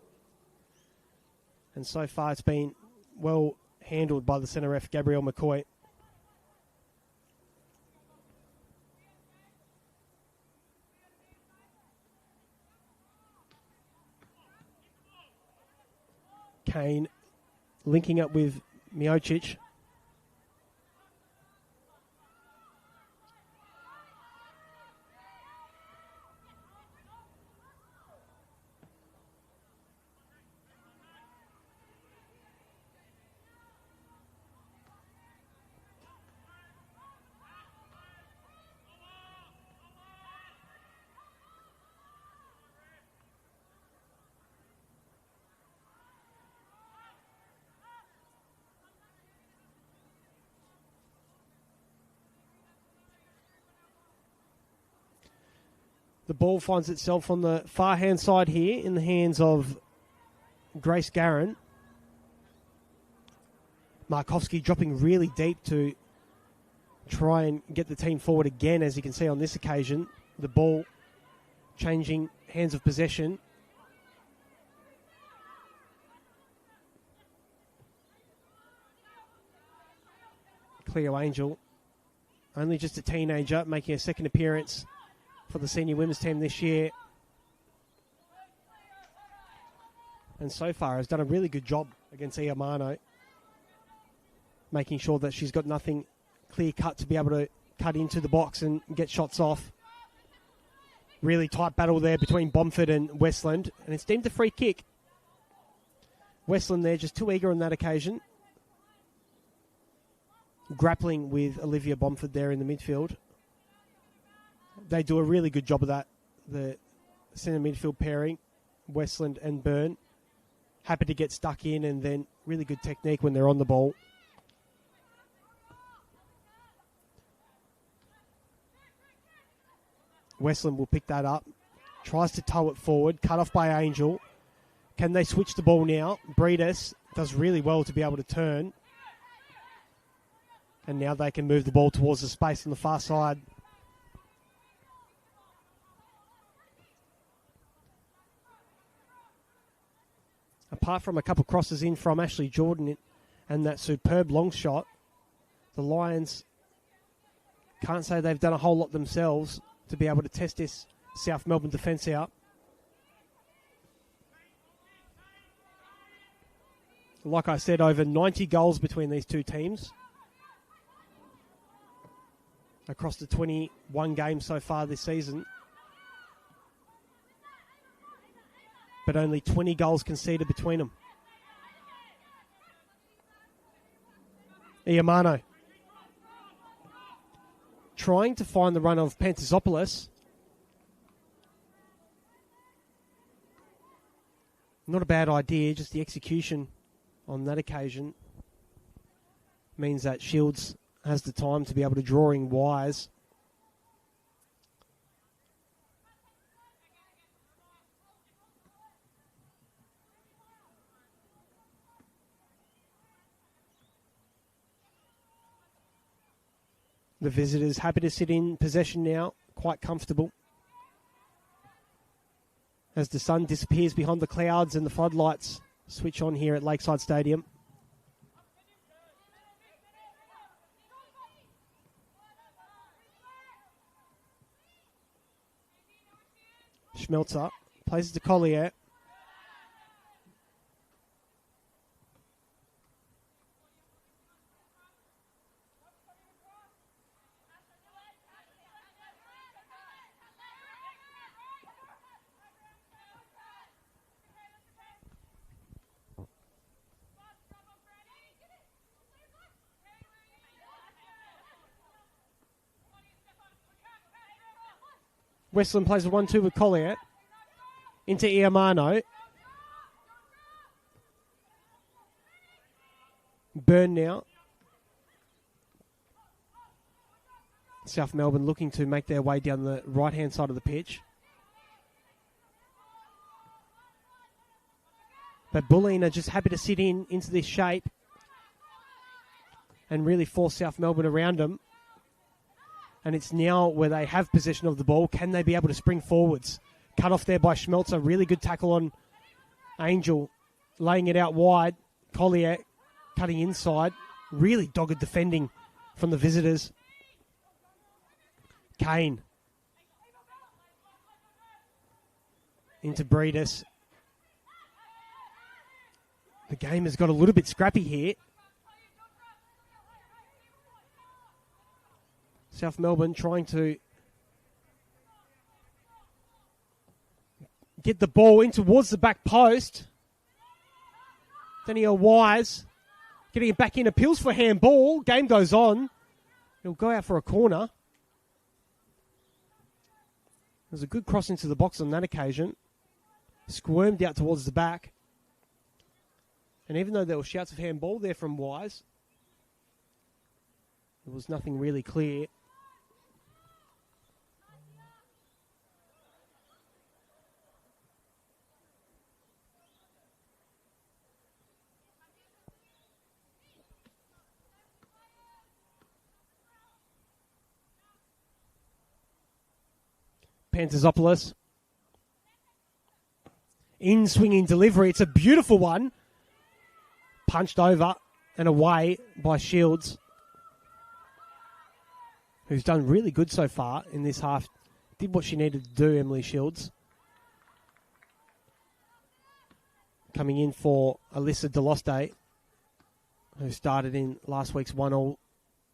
And so far it's been well handled by the centre ref, Gabrielle McCoy. Kane linking up with Miocic. The ball finds itself on the far-hand side here in the hands of Grace Garron. Markowski dropping really deep to try and get the team forward again, as you can see on this occasion. The ball changing hands of possession. Cleo Angel, only just a teenager, making a second appearance for the senior women's team this year. And so far has done a really good job against Iamano, making sure that she's got nothing clear cut to be able to cut into the box and get shots off. Really tight battle there between Bomford and Westland, and it's deemed a free kick. Westland there just too eager on that occasion. Grappling with Olivia Bomford there in the midfield. They do a really good job of that, the centre midfield pairing, Westland and Byrne. Happy to get stuck in, and then really good technique when they're on the ball. Westland will pick that up. Tries to tow it forward, cut off by Angel. Can they switch the ball now? Breedis does really well to be able to turn. And now they can move the ball towards the space on the far side. Apart from a couple crosses in from Ashley Jordan and that superb long shot, the Lions can't say they've done a whole lot themselves to be able to test this South Melbourne defence out. Like I said, over 90 goals between these two teams across the 21 games so far this season. But only 20 goals conceded between them. Iamano trying to find the run of Pantazopoulos. Not a bad idea, just the execution on that occasion means that Shields has the time to be able to draw in wise. The visitors happy to sit in possession now, quite comfortable. As the sun disappears behind the clouds and the floodlights switch on here at Lakeside Stadium. Schmelzer plays it to Collier. Westland plays a 1-2 with Collier. Into Iamano. Burn now. South Melbourne looking to make their way down the right-hand side of the pitch. But Bulleen are just happy to sit into this shape and really force South Melbourne around them. And it's now where they have possession of the ball. Can they be able to spring forwards? Cut off there by Schmelzer. Really good tackle on Angel. Laying it out wide. Collier cutting inside. Really dogged defending from the visitors. Kane. Into Breedis. The game has got a little bit scrappy here. South Melbourne trying to get the ball in towards the back post. Daniel Wise getting it back in. Appeals for handball. Game goes on. He'll go out for a corner. There's a good cross into the box on that occasion. Squirmed out towards the back. And even though there were shouts of handball there from Wise, there was nothing really clear. Pantazopoulos. In swinging delivery. It's a beautiful one. Punched over and away by Shields, who's done really good so far in this half. Did what she needed to do, Emily Shields. Coming in for Alyssa Deloste, who started in last week's 1-1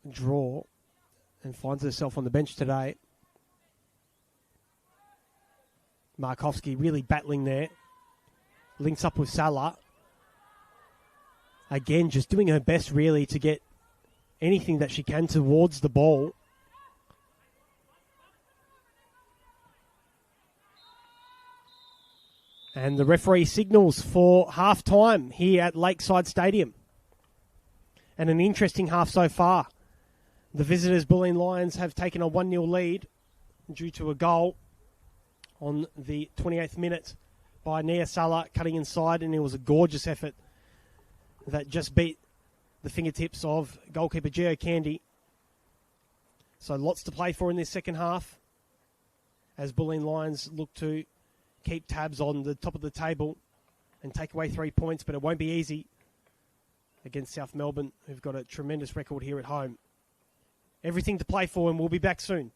draw and finds herself on the bench today. Markovsky really battling there. Links up with Salah. Again, just doing her best really to get anything that she can towards the ball. And the referee signals for half-time here at Lakeside Stadium. And an interesting half so far. The visitors, Bulleen Lions, have taken a 1-0 lead due to a goal on the 28th minute by Nia Salah cutting inside, and it was a gorgeous effort that just beat the fingertips of goalkeeper Gio Candy. So lots to play for in this second half as Bulleen Lions look to keep tabs on the top of the table and take away 3 points, but it won't be easy against South Melbourne, who've got a tremendous record here at home. Everything to play for, and we'll be back soon.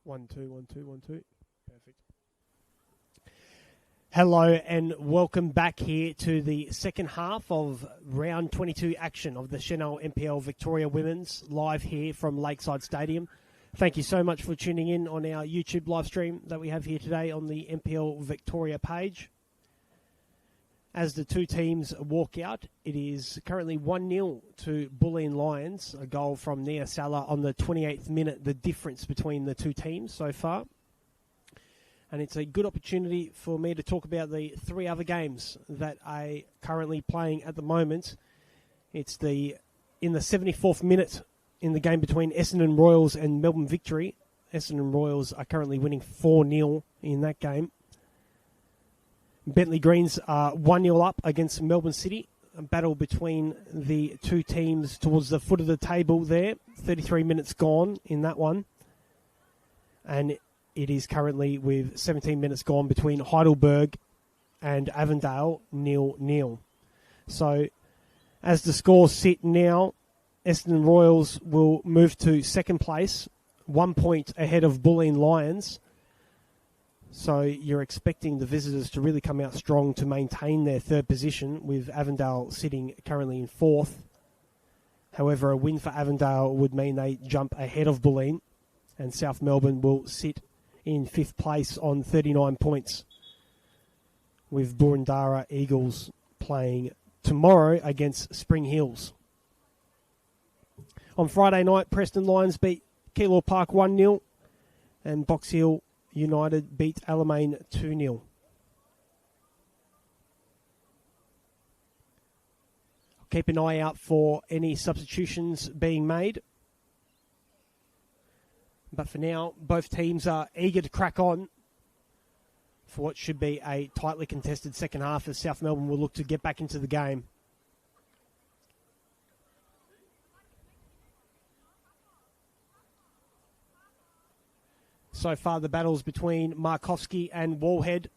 1, 2, 1, 2, 1, 2. Perfect. Hello and welcome back here to the second half of round 22 action of the Senol NPL Victoria Women's, live here from Lakeside Stadium. Thank you so much for tuning in on our YouTube live stream that we have here today on the NPL Victoria page. As the two teams walk out, it is currently 1-0 to Bulleen Lions, a goal from Nia Salah on the 28th minute, the difference between the two teams so far. And it's a good opportunity for me to talk about the three other games that are currently playing at the moment. It's in the 74th minute in the game between Essendon Royals and Melbourne Victory. Essendon Royals are currently winning 4-0 in that game. Bentley Greens are 1-0 up against Melbourne City. A battle between the two teams towards the foot of the table there. 33 minutes gone in that one. And it is currently with 17 minutes gone between Heidelberg and Avondale, 0-0. So as the scores sit now, Essendon Royals will move to second place, 1 point ahead of Bulleen Lions. So you're expecting the visitors to really come out strong to maintain their third position, with Avondale sitting currently in fourth. However, a win for Avondale would mean they jump ahead of Bulleen, and South Melbourne will sit in fifth place on 39 points, with Boroondara Eagles playing tomorrow against Spring Hills. On Friday night, Preston Lions beat Keilor Park 1-0, and Box Hill United beat Alamein 2-0. Keep an eye out for any substitutions being made. But for now, both teams are eager to crack on for what should be a tightly contested second half, as South Melbourne will look to get back into the game. So far, the battles between Markovski and Wallhead,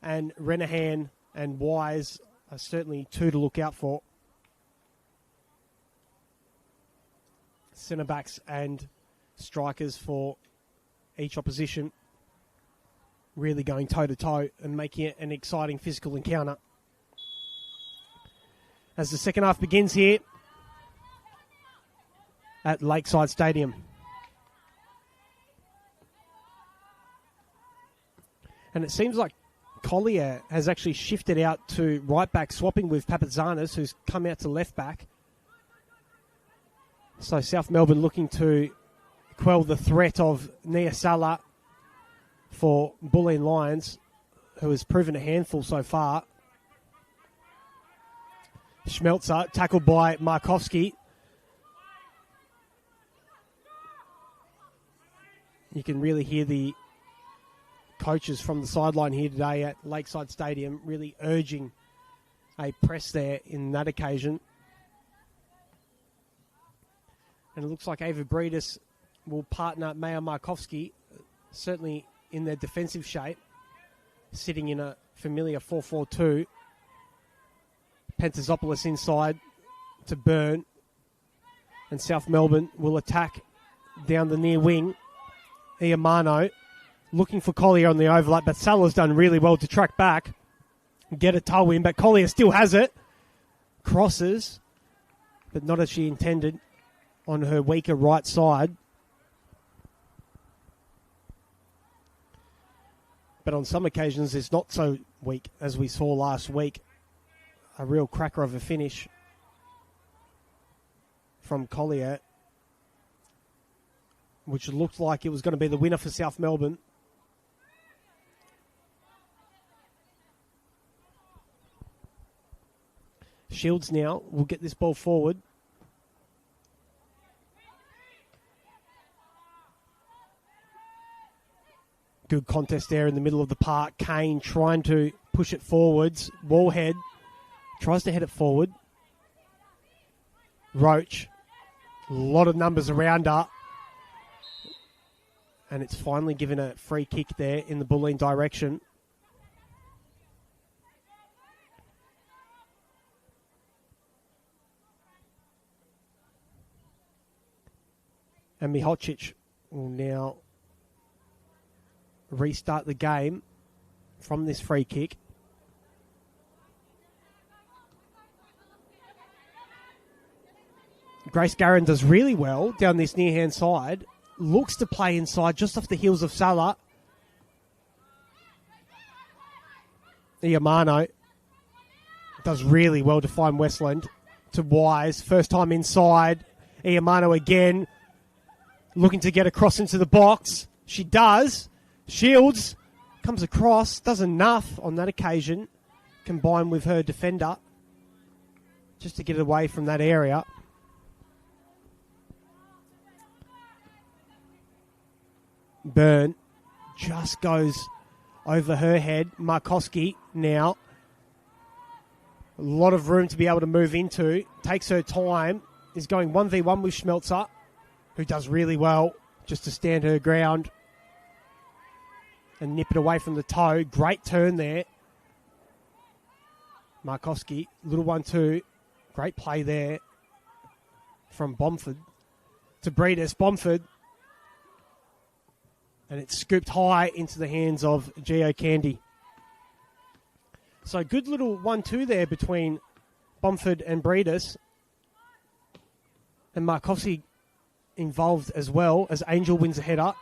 and Renahan and Wise are certainly two to look out for. Centre backs and strikers for each opposition, really going toe-to-toe and making it an exciting physical encounter. As the second half begins here at Lakeside Stadium. And it seems like Collier has actually shifted out to right back, swapping with Papatzanis, who's come out to left back. So South Melbourne looking to quell the threat of Nia Salah for Bulleen Lions, who has proven a handful so far. Schmelzer tackled by Markovski. You can really hear the coaches from the sideline here today at Lakeside Stadium really urging a press there in that occasion. And it looks like Ava Breedis will partner Maya Markovski, certainly in their defensive shape, sitting in a familiar 4-4-2. Pentazopoulos inside to Byrne. And South Melbourne will attack down the near wing. Iamano looking for Collier on the overlap, but Salah's done really well to track back, get a toe in, but Collier still has it. Crosses, but not as she intended, on her weaker right side. But on some occasions, it's not so weak, as we saw last week. A real cracker of a finish from Collier, which looked like it was going to be the winner for South Melbourne. Shields now will get this ball forward. Good contest there in the middle of the park. Kane trying to push it forwards. Wallhead tries to head it forward. Roach, a lot of numbers around her. And it's finally given a free kick there in the Bulleen direction. And Mihocic will now restart the game from this free kick. Grace Garron does really well down this near-hand side. Looks to play inside just off the heels of Salah. Iamano does really well to find Westland. To Wise. First time inside. Iamano again. Looking to get across into the box. She does. Shields comes across. Does enough on that occasion. Combined with her defender. Just to get away from that area. Byrne just goes over her head. Markowski now. A lot of room to be able to move into. Takes her time. Is going 1v1 with Schmelzer, who does really well just to stand her ground and nip it away from the toe. Great turn there. Markowski, little 1-2. Great play there from Bomford to Breedis. Bomford. And it's scooped high into the hands of Geo Candy. So good little 1-2 there between Bomford and Breedis. And Markowski involved as well as Angel wins a header.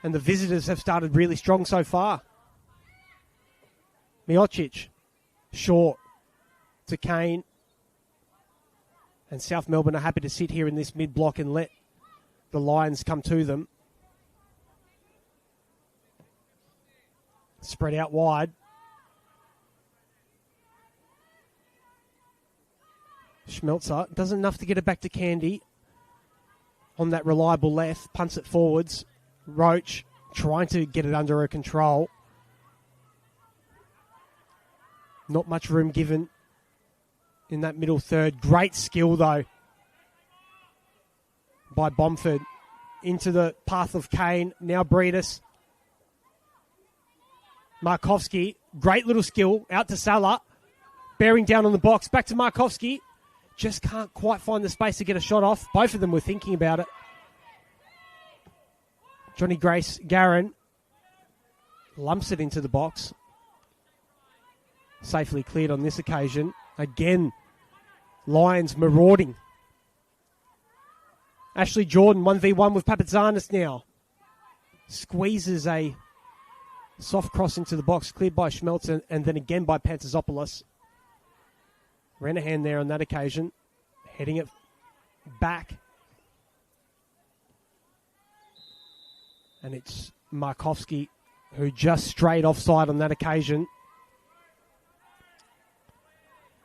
And the visitors have started really strong so far. Miocic, short to Kane. And South Melbourne are happy to sit here in this mid-block and let the Lions come to them. Spread out wide. Schmelzer does enough to get it back to Candy. On that reliable left, punts it forwards. Roach trying to get it under her control. Not much room given in that middle third. Great skill though by Bomford. Into the path of Kane. Now Breedis. Markowski, great little skill, out to Salah, bearing down on the box, back to Markowski, just can't quite find the space to get a shot off. Both of them were thinking about it. Johnny Grace Garron lumps it into the box. Safely cleared on this occasion. Again, Lions marauding. Ashley Jordan, 1v1 with Papatzanis now. Squeezes a soft cross into the box, cleared by Schmelzer, and then again by Pantazopoulos. Renahan there on that occasion, heading it back. And it's Markowski who just strayed offside on that occasion.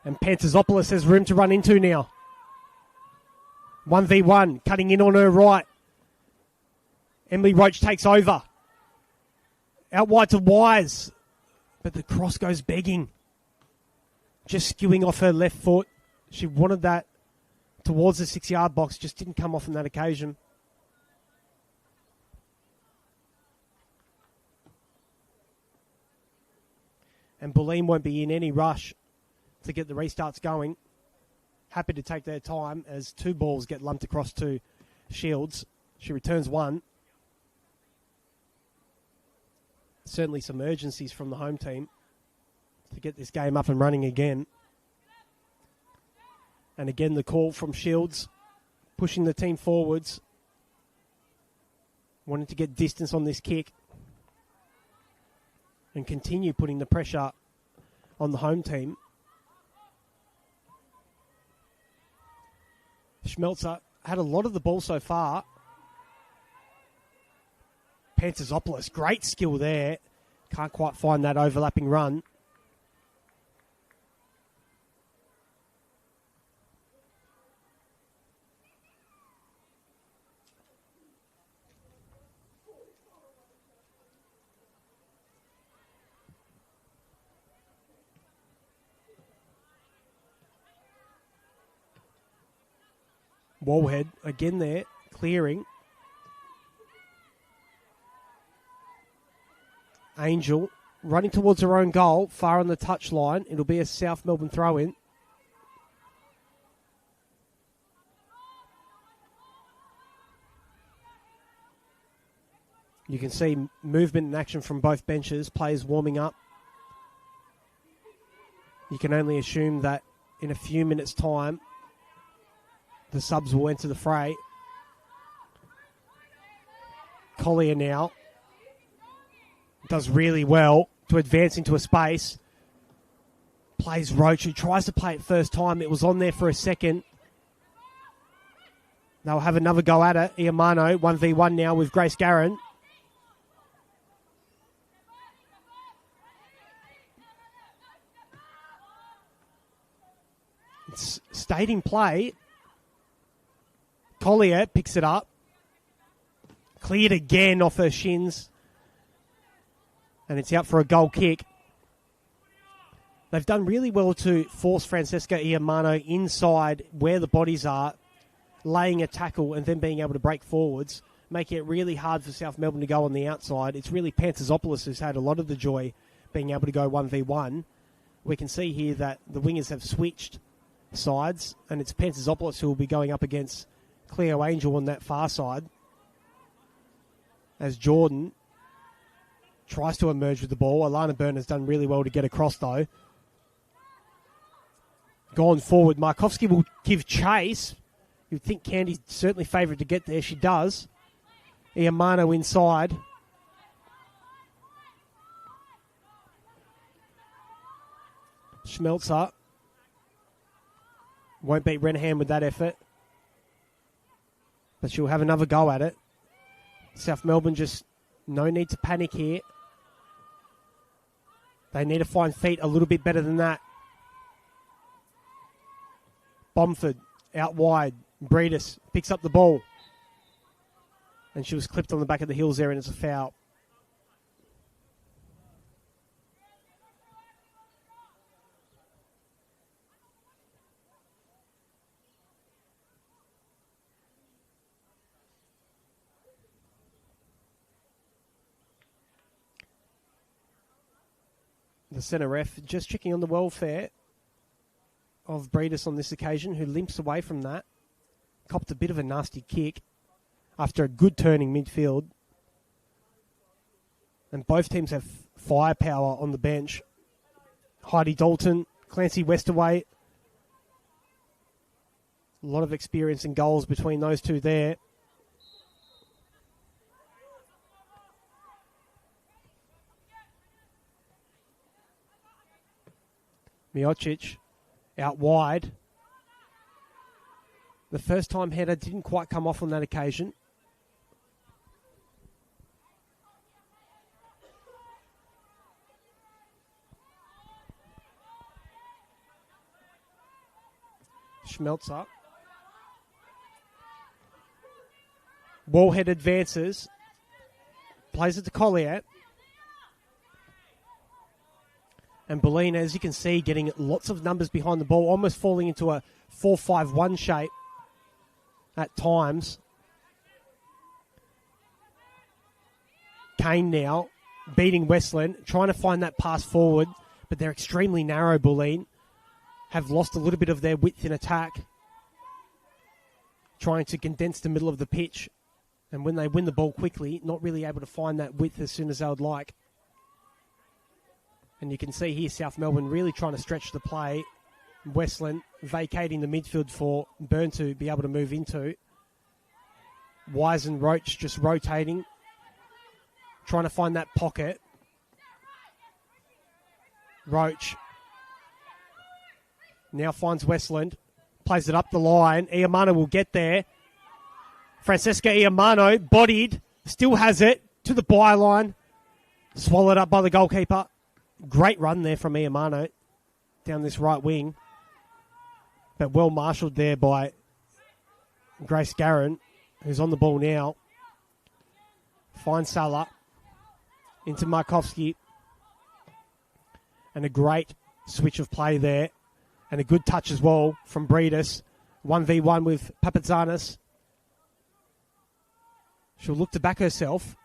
And Pantazopoulos has room to run into now. 1v1, cutting in on her right. Emily Roach takes over. Out wide to Wise. But the cross goes begging. Just skewing off her left foot. She wanted that towards the 6-yard box. Just didn't come off on that occasion. And Bulleen won't be in any rush to get the restarts going. Happy to take their time as 2 balls get lumped across to Shields. She returns 1. Certainly some urgencies from the home team to get this game up and running again. And again, the call from Shields, pushing the team forwards. Wanting to get distance on this kick and continue putting the pressure on the home team. Schmelzer had a lot of the ball so far. Pantazopoulos, great skill there. Can't quite find that overlapping run. Wallhead again there, clearing. Angel running towards her own goal, far on the touchline. It'll be a South Melbourne throw-in. You can see movement and action from both benches, players warming up. You can only assume that in a few minutes' time, the subs will enter the fray. Collier now does really well to advance into a space. Plays Roach, who tries to play it first time. It was on there for a second. They'll have another go at it. Iamano, 1v1 now with Grace Garron. It's stayed in play. Collier picks it up. Cleared again off her shins. And it's out for a goal kick. They've done really well to force Francesca Iamano inside where the bodies are, laying a tackle and then being able to break forwards, making it really hard for South Melbourne to go on the outside. It's really Panterzopoulos who's had a lot of the joy being able to go 1v1. We can see here that the wingers have switched sides, and it's Panterzopoulos who will be going up against Cleo Angel on that far side. As Jordan tries to emerge with the ball. Alana Byrne has done really well to get across, though. Gone forward. Markovski will give chase. You'd think Candy's certainly favoured to get there. She does. Iamano inside. Schmelzer won't beat Renahan with that effort. But she'll have another go at it. South Melbourne just no need to panic here. They need to find feet a little bit better than that. Bomford out wide. Breedis picks up the ball. And she was clipped on the back of the heels there, and it's a foul. The centre ref just checking on the welfare of Breedis on this occasion, who limps away from that. Copped a bit of a nasty kick after a good turning midfield. And both teams have firepower on the bench. Heidi Dalton, Clancy Westerway. A lot of experience in goals between those two there. Miocic out wide. The first time header didn't quite come off on that occasion. Schmelzer. Wallhead advances. Plays it to Collier. And Bulleen, as you can see, getting lots of numbers behind the ball, almost falling into a 4-5-1 shape at times. Kane now beating Westland, trying to find that pass forward, but they're extremely narrow, Bulleen. Have lost a little bit of their width in attack, trying to condense the middle of the pitch. And when they win the ball quickly, not really able to find that width as soon as they would like. And you can see here South Melbourne really trying to stretch the play. Westland vacating the midfield for Byrne to be able to move into. Wise and Roach just rotating, trying to find that pocket. Roach now finds Westland, plays it up the line. Iamano will get there. Francesca Iamano, bodied, still has it to the byline. Swallowed up by the goalkeeper. Great run there from Iamano down this right wing. But well marshalled there by Grace Garron, who's on the ball now. Finds Salah into Markovski. And a great switch of play there. And a good touch as well from Breedis. 1v1 with Papatzanis. She'll look to back herself.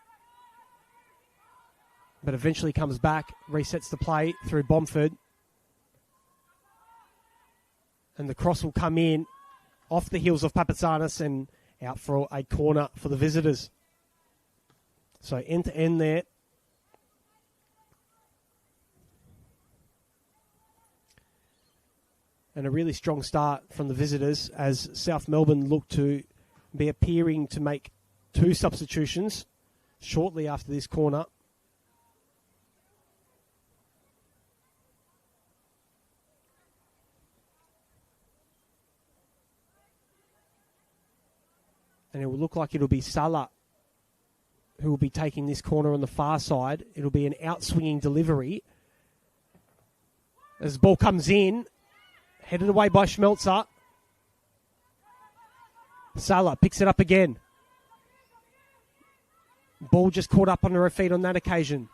But eventually comes back, resets the play through Bomford. And the cross will come in off the heels of Papatzanis and out for a corner for the visitors. So end to end there. And a really strong start from the visitors as South Melbourne look to be appearing to make 2 substitutions shortly after this corner. And it will look like it'll be Salah who will be taking this corner on the far side. It'll be an out-swinging delivery. As the ball comes in, headed away by Schmelzer. Salah picks it up again. Ball just caught up under her feet on that occasion.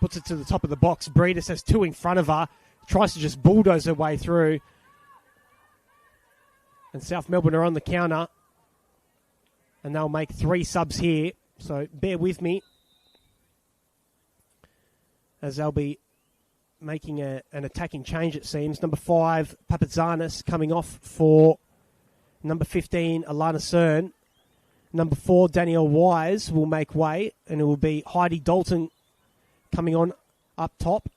Puts it to the top of the box. Breedis has 2 in front of her. Tries to just bulldoze her way through. And South Melbourne are on the counter. And they'll make 3 subs here. So bear with me. As they'll be making an attacking change, it seems. Number 5, Papatzanis, coming off for number 15, Alana Cern. Number 4, Danielle Wise will make way. And it will be Heidi Dalton coming on up top.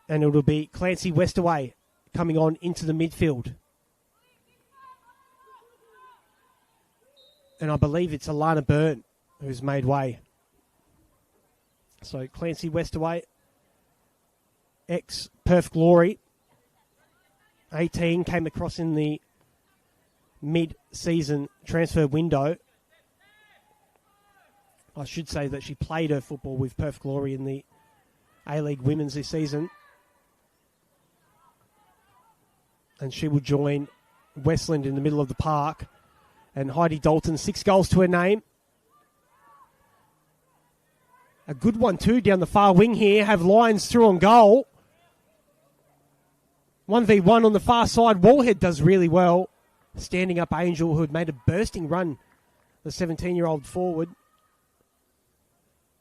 And it will be Clancy Westaway coming on into the midfield. And I believe it's Alana Byrne who's made way. So Clancy Westaway, ex-Perth Glory, 18, came across in the mid-season transfer window. I should say that she played her football with Perth Glory in the A-League Women's this season. And she will join Westland in the middle of the park. And Heidi Dalton, 6 goals to her name. A good one too down the far wing here. Have Lions through on goal. 1v1 on the far side. Wallhead does really well. Standing up Angel, who had made a bursting run. The 17-year-old forward.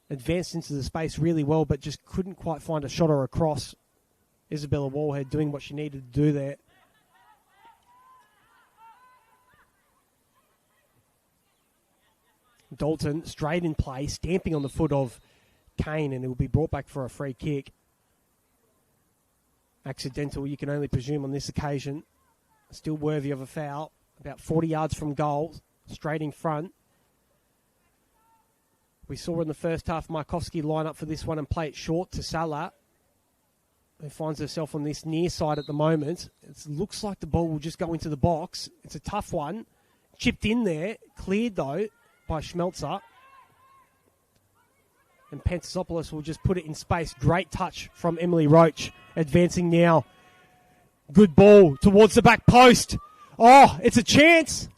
Advanced into the space really well, but just couldn't quite find a shot or a cross. Isabella Wallhead doing what she needed to do there. Dalton straight in play, stamping on the foot of Kane, and it will be brought back for a free kick. Accidental, you can only presume on this occasion. Still worthy of a foul. About 40 yards from goal, straight in front. We saw in the first half Markovsky line up for this one and play it short to Salah, who finds herself on this near side at the moment. It looks like the ball will just go into the box. It's a tough one. Chipped in there, cleared though by Schmelzer. And Pantasopoulos will just put it in space. Great touch from Emily Roach. Advancing now. Good ball towards the back post. Oh, it's a chance.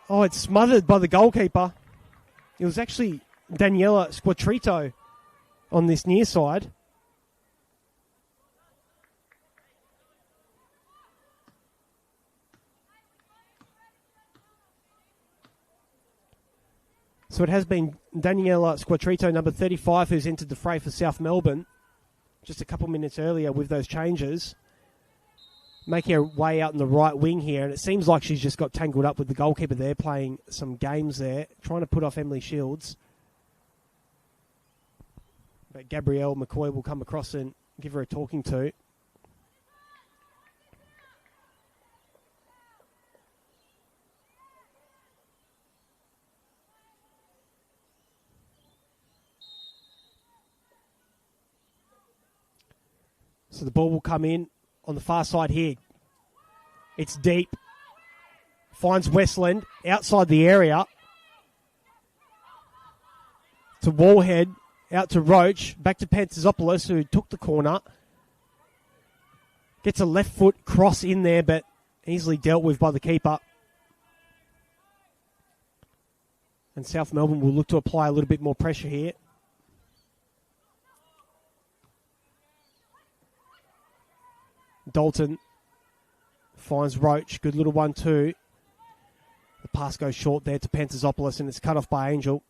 Oh, it's smothered by the goalkeeper. It was actually Daniela Squatrito on this near side. So it has been Daniela Squatrito, number 35, who's entered the fray for South Melbourne just a couple minutes earlier with those changes. Making her way out in the right wing here, and it seems like she's just got tangled up with the goalkeeper there, playing some games there, trying to put off Emily Shields. But Gabrielle McCoy will come across and give her a talking to. So the ball will come in on the far side here. It's deep. Finds Westland outside the area. To Wallhead. Out to Roach. Back to Pantasopoulos, who took the corner. Gets a left foot cross in there, but easily dealt with by the keeper. And South Melbourne will look to apply a little bit more pressure here. Dalton finds Roach. Good little 1-2. The pass goes short there to Pantasopoulos, and it's cut off by Angel.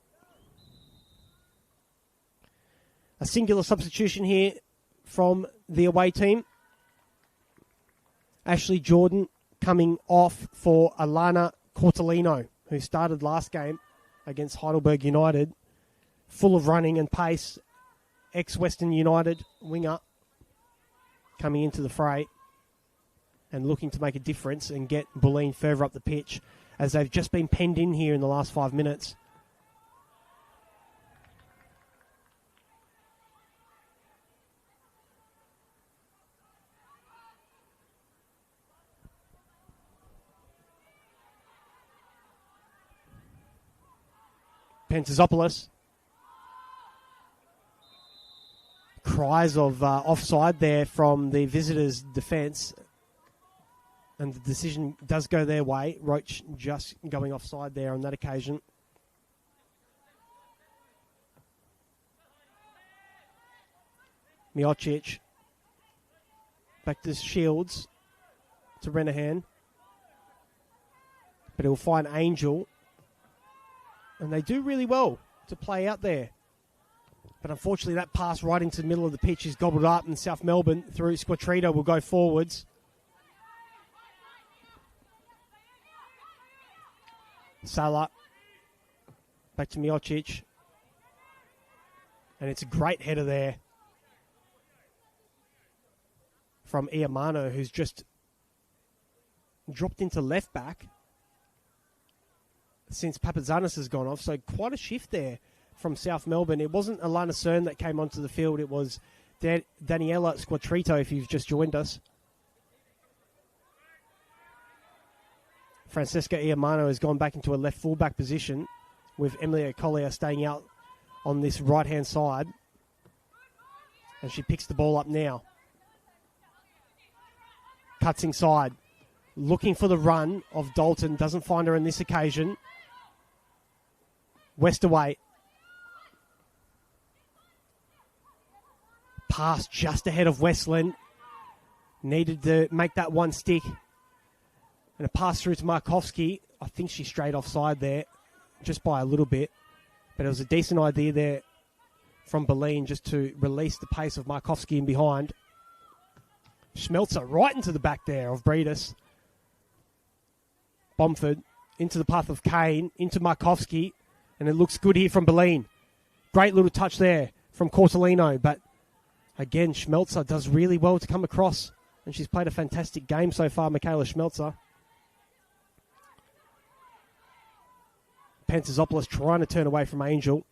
A singular substitution here from the away team. Ashley Jordan coming off for Alana Cortolino, who started last game against Heidelberg United. Full of running and pace. Ex-Western United winger coming into the fray and looking to make a difference and get Bulleen further up the pitch, as they've just been penned in here in the last 5 minutes. Pentazopoulos. Cries of offside there from the visitors' defence. And the decision does go their way. Roach just going offside there on that occasion. Miocic. Back to Shields. To Renahan. But he'll find Angel. And they do really well to play out there. But unfortunately, that pass right into the middle of the pitch is gobbled up, and South Melbourne through Squatrito will go forwards. Salah. Back to Miocic. And it's a great header there from Iamano, who's just dropped into left back since Papazanis has gone off. So quite a shift there from South Melbourne. It wasn't Alana Cern that came onto the field. It was Daniela Squatrito, if you've just joined us. Francesca Iamano has gone back into a left fullback position, with Emilia Collier staying out on this right-hand side. And she picks the ball up now. Cuts inside. Looking for the run of Dalton. Doesn't find her on this occasion. Westerway. Pass just ahead of Westland. Needed to make that one stick. And a pass through to Markovski. I think she strayed offside there, just by a little bit. But it was a decent idea there from Bulleen just to release the pace of Markovski in behind. Schmelzer right into the back there of Breedis. Bomford into the path of Kane, into Markovski. And it looks good here from Bulleen. Great little touch there from Cortolino. But again, Schmelzer does really well to come across. And she's played a fantastic game so far, Michaela Schmelzer. Pentazopoulos trying to turn away from Angel.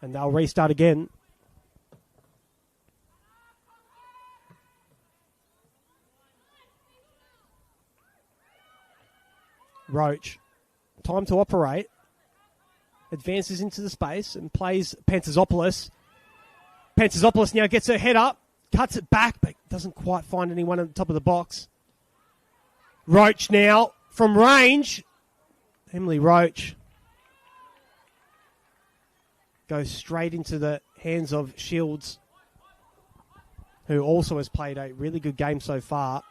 And they'll restart again. Roach. Time to operate. Advances into the space and plays Pentazopoulos. Pentazopoulos now gets her head up. Cuts it back, but doesn't quite find anyone at the top of the box. Roach now from range. Emily Roach goes straight into the hands of Shields, who also has played a really good game so far.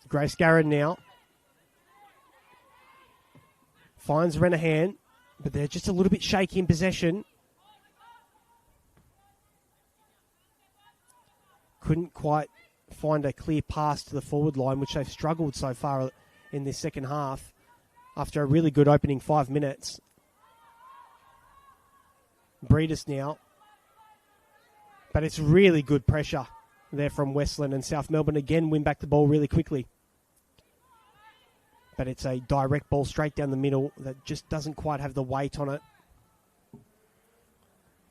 Grace Garrett now finds Renahan, but they're just a little bit shaky in possession. Couldn't quite find a clear pass to the forward line, which they've struggled so far in this second half after a really good opening 5 minutes. Breedis now. But it's really good pressure there from Westland, and South Melbourne again win back the ball really quickly. But it's a direct ball straight down the middle that just doesn't quite have the weight on it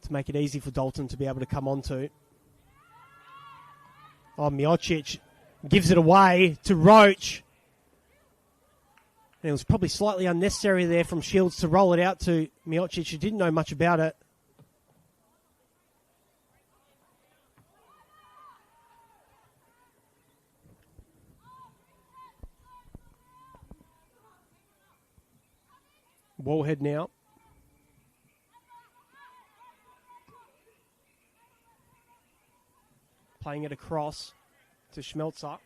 to make it easy for Dalton to be able to come onto. Oh, Miocic gives it away to Roach. And it was probably slightly unnecessary there from Shields to roll it out to Miocic, who didn't know much about it. Wallhead now. Playing it across to Schmelzer.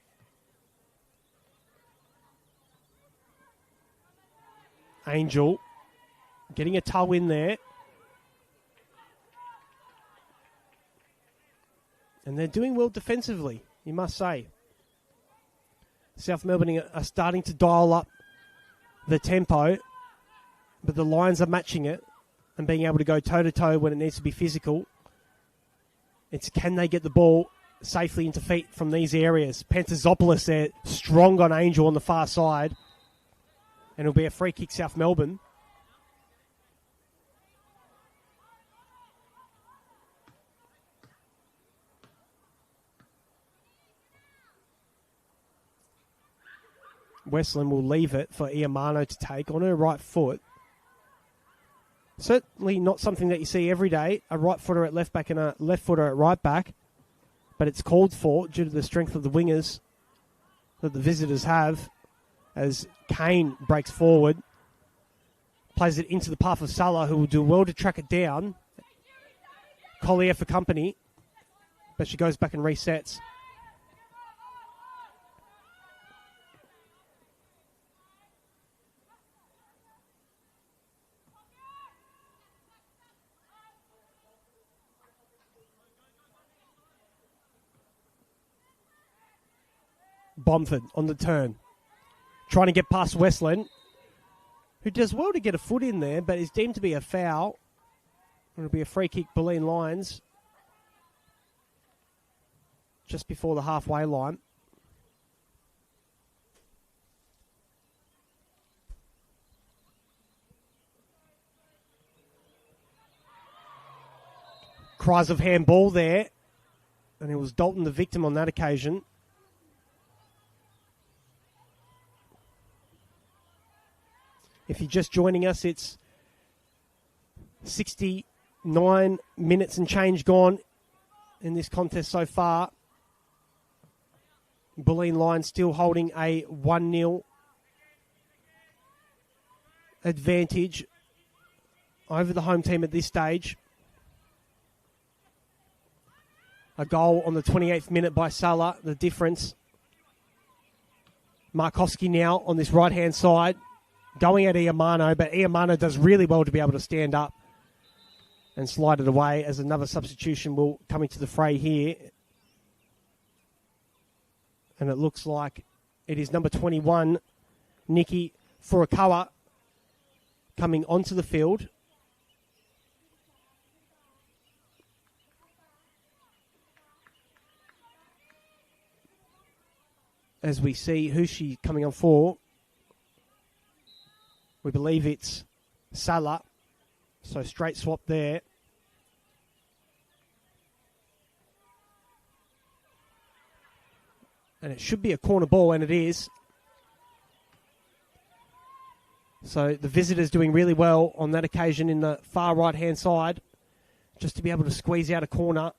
Angel Getting a toe in there. And they're doing well defensively, you must say. South Melbourne are starting to dial up the tempo, but the Lions are matching it and being able to go toe-to-toe when it needs to be physical. It's can they get the ball safely into feet from these areas. Pantazopoulos there, strong on Angel on the far side. And it'll be a free kick, South Melbourne. Westland will leave it for Iamano to take on her right foot. Certainly not something that you see every day, a right footer at left back and a left footer at right back. But it's called for due to the strength of the wingers that the visitors have. As Kane breaks forward, plays it into the path of Salah, who will do well to track it down. Collier for company, but she goes back and resets. Bomford on the turn. Trying to get past Westland, who does well to get a foot in there, but is deemed to be a foul. It'll be a free kick, Bulleen Lions, just before the halfway line. Cries of handball there, and it was Dalton the victim on that occasion. If you're just joining us, it's 69 minutes and change gone in this contest so far. Bulleen Lions still holding a 1-0 advantage over the home team at this stage. A goal on the 28th minute by Salah, the difference. Markowski now on this right-hand side. Going at Iamano, but Iamano does really well to be able to stand up and slide it away as another substitution will come into the fray here. And it looks like it is number 21, Nikki Furukawa, coming onto the field. As we see who she's coming on for. We believe it's Salah. So straight swap there. And it should be a corner ball, and it is. So the visitors doing really well on that occasion in the far right-hand side. Just to be able to squeeze out a corner.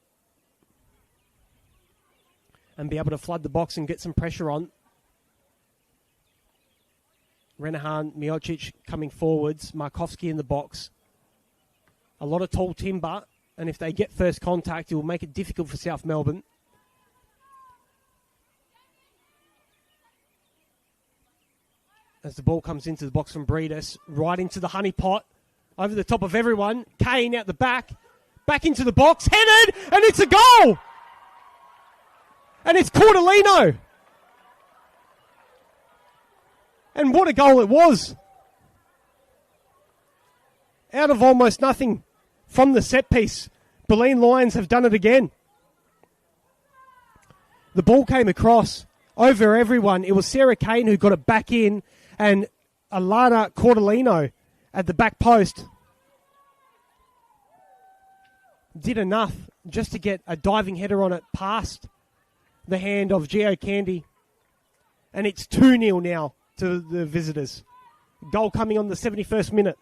And be able to flood the box and get some pressure on. Renahan, Miocic coming forwards. Markowski in the box. A lot of tall timber. And if they get first contact, it will make it difficult for South Melbourne. As the ball comes into the box from Breedis. Right into the honey pot. Over the top of everyone. Kane out the back. Back into the box. Headed! And it's a goal! And it's Cordellino. And what a goal it was. Out of almost nothing from the set piece. Bulleen Lions have done it again. The ball came across over everyone. It was Sarah Kane who got it back in. And Alana Cordellino at the back post did enough just to get a diving header on it past the hand of Gio Candy. And it's 2-0 now to the visitors. Goal coming on the 71st minute.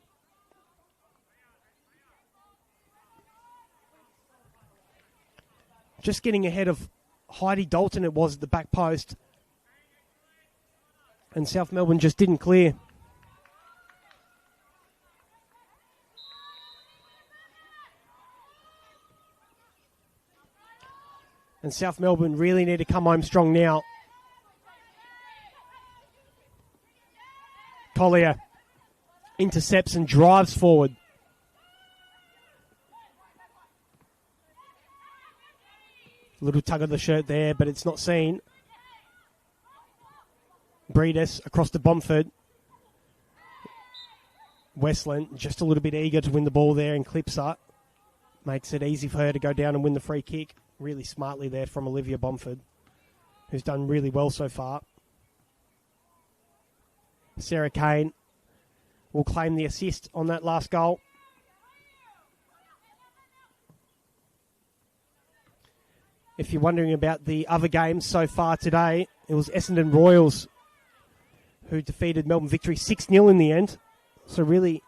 Just getting ahead of Heidi Dalton it was at the back post. And South Melbourne just didn't clear. And South Melbourne really need to come home strong now. Collier intercepts and drives forward. Little tug of the shirt there, but it's not seen. Breedis across to Bomford. Westland just a little bit eager to win the ball there and clips her. Makes it easy for her to go down and win the free kick. Really smartly there from Olivia Bomford, who's done really well so far. Sarah Kane will claim the assist on that last goal. If you're wondering about the other games so far today, it was Essendon Royals who defeated Melbourne Victory 6-0 in the end. So really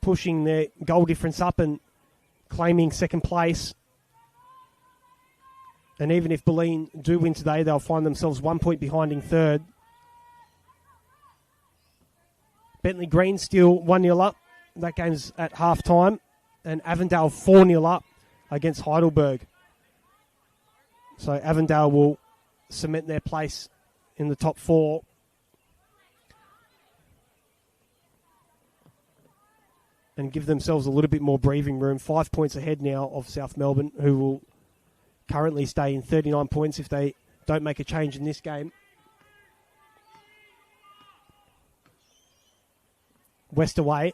pushing their goal difference up and claiming second place. And even if Bulleen do win today, they'll find themselves 1 point behind in third. Bentley Green still 1-0 up. That game's at half-time. And Avondale 4-0 up against Heidelberg. So Avondale will cement their place in the top four. And give themselves a little bit more breathing room. 5 points ahead now of South Melbourne, who will currently stay in 39 points if they don't make a change in this game. West away.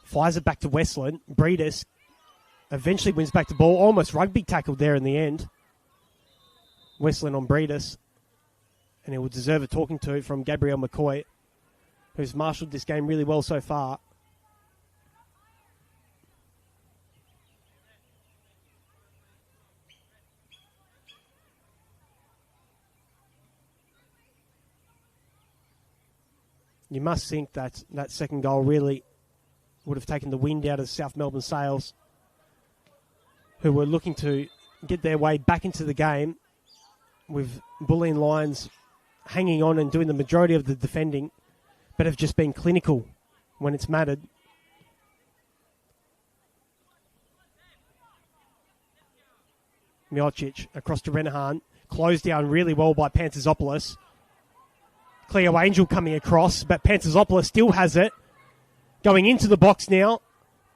Fires it back to Westland. Breedis eventually wins back the ball. Almost rugby tackled there in the end. Westland on Breedis. And he will deserve a talking to from Gabrielle McCoy, who's marshalled this game really well so far. You must think that that second goal really would have taken the wind out of South Melbourne Sails, who were looking to get their way back into the game with Bulleen Lions hanging on and doing the majority of the defending, but have just been clinical when it's mattered. Miocic across to Renahan, closed down really well by Pantazopoulos. Cleo Angel coming across, but Pantazopoulos still has it. Going into the box now,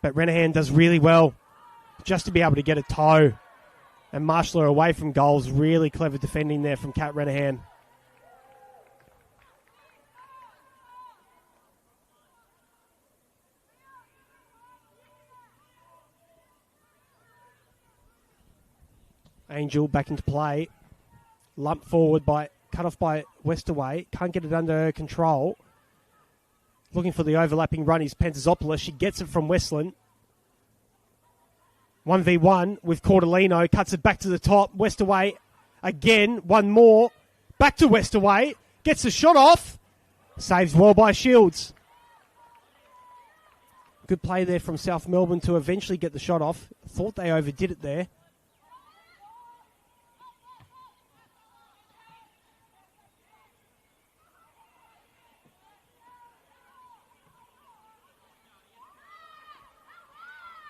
but Renahan does really well just to be able to get a toe and marshal her away from goals. Really clever defending there from Kat Renahan. Angel back into play. Lumped forward by... Cut off by Westaway. Can't get it under control. Looking for the overlapping run is Pantazopoulos. She gets it from Westland. 1v1 with Cordellino. Cuts it back to the top. Westaway again. One more. Back to Westaway. Gets the shot off. Saves well by Shields. Good play there from South Melbourne to eventually get the shot off. Thought they overdid it there.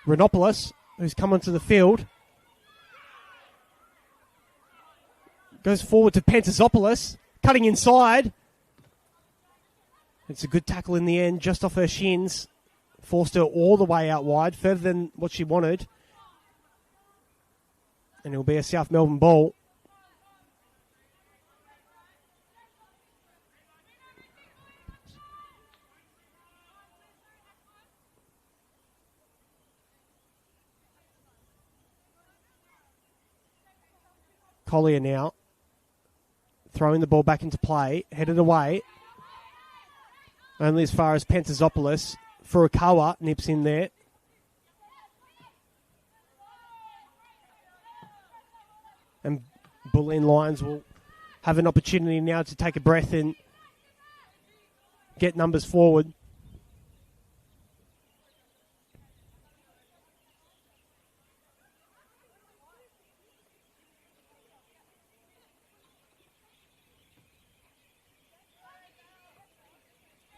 Renopoulos, who's come onto the field, goes forward to Pantazopoulos, cutting inside. It's a good tackle in the end, just off her shins. Forced her all the way out wide, further than what she wanted. And it'll be a South Melbourne ball. Collier now, throwing the ball back into play, headed away. Only as far as Pantazopoulos. Furukawa nips in there. And Bulleen Lions will have an opportunity now to take a breath and get numbers forward.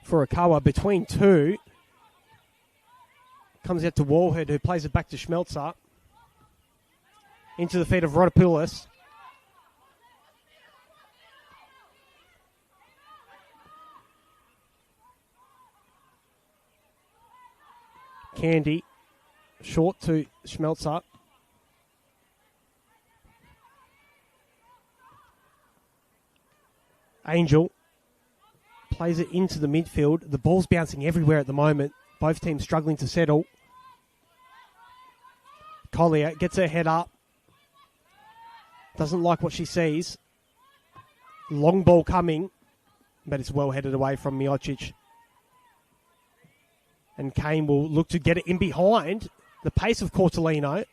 Furukawa between two. Comes out to Wallhead, who plays it back to Schmelzer. Into the feet of Rodopoulos. Candy. Short to Schmelzer. Angel plays it into the midfield. The ball's bouncing everywhere at the moment. Both teams struggling to settle. Collier gets her head up. Doesn't like what she sees. Long ball coming, but it's well headed away from Miocic. And Kane will look to get it in behind the pace of Cortolino.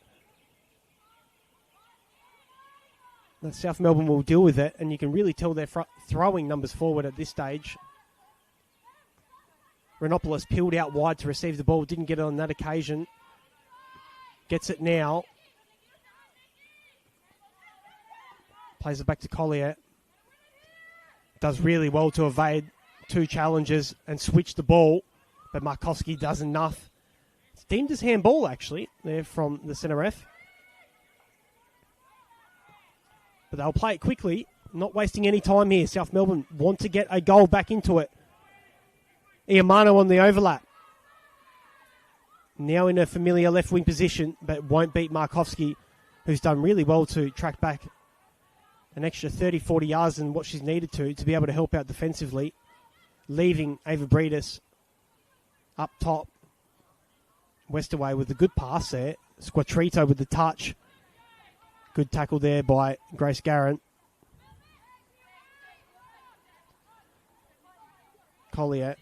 South Melbourne will deal with it, and you can really tell they're throwing numbers forward at this stage. Renopoulos peeled out wide to receive the ball, didn't get it on that occasion. Gets it now. Plays it back to Collier. Does really well to evade two challenges and switch the ball, but Markowski does enough. It's deemed as handball, actually, there from the centre ref. But they'll play it quickly, not wasting any time here. South Melbourne want to get a goal back into it. Iamano on the overlap. Now in a familiar left wing position, but won't beat Markowski, who's done really well to track back an extra 30, 40 yards than what she's needed to be able to help out defensively. Leaving Ava Breedis up top. Westerway with a good pass there. Squatrito with the touch. Good tackle there by Grace Garrett. Collier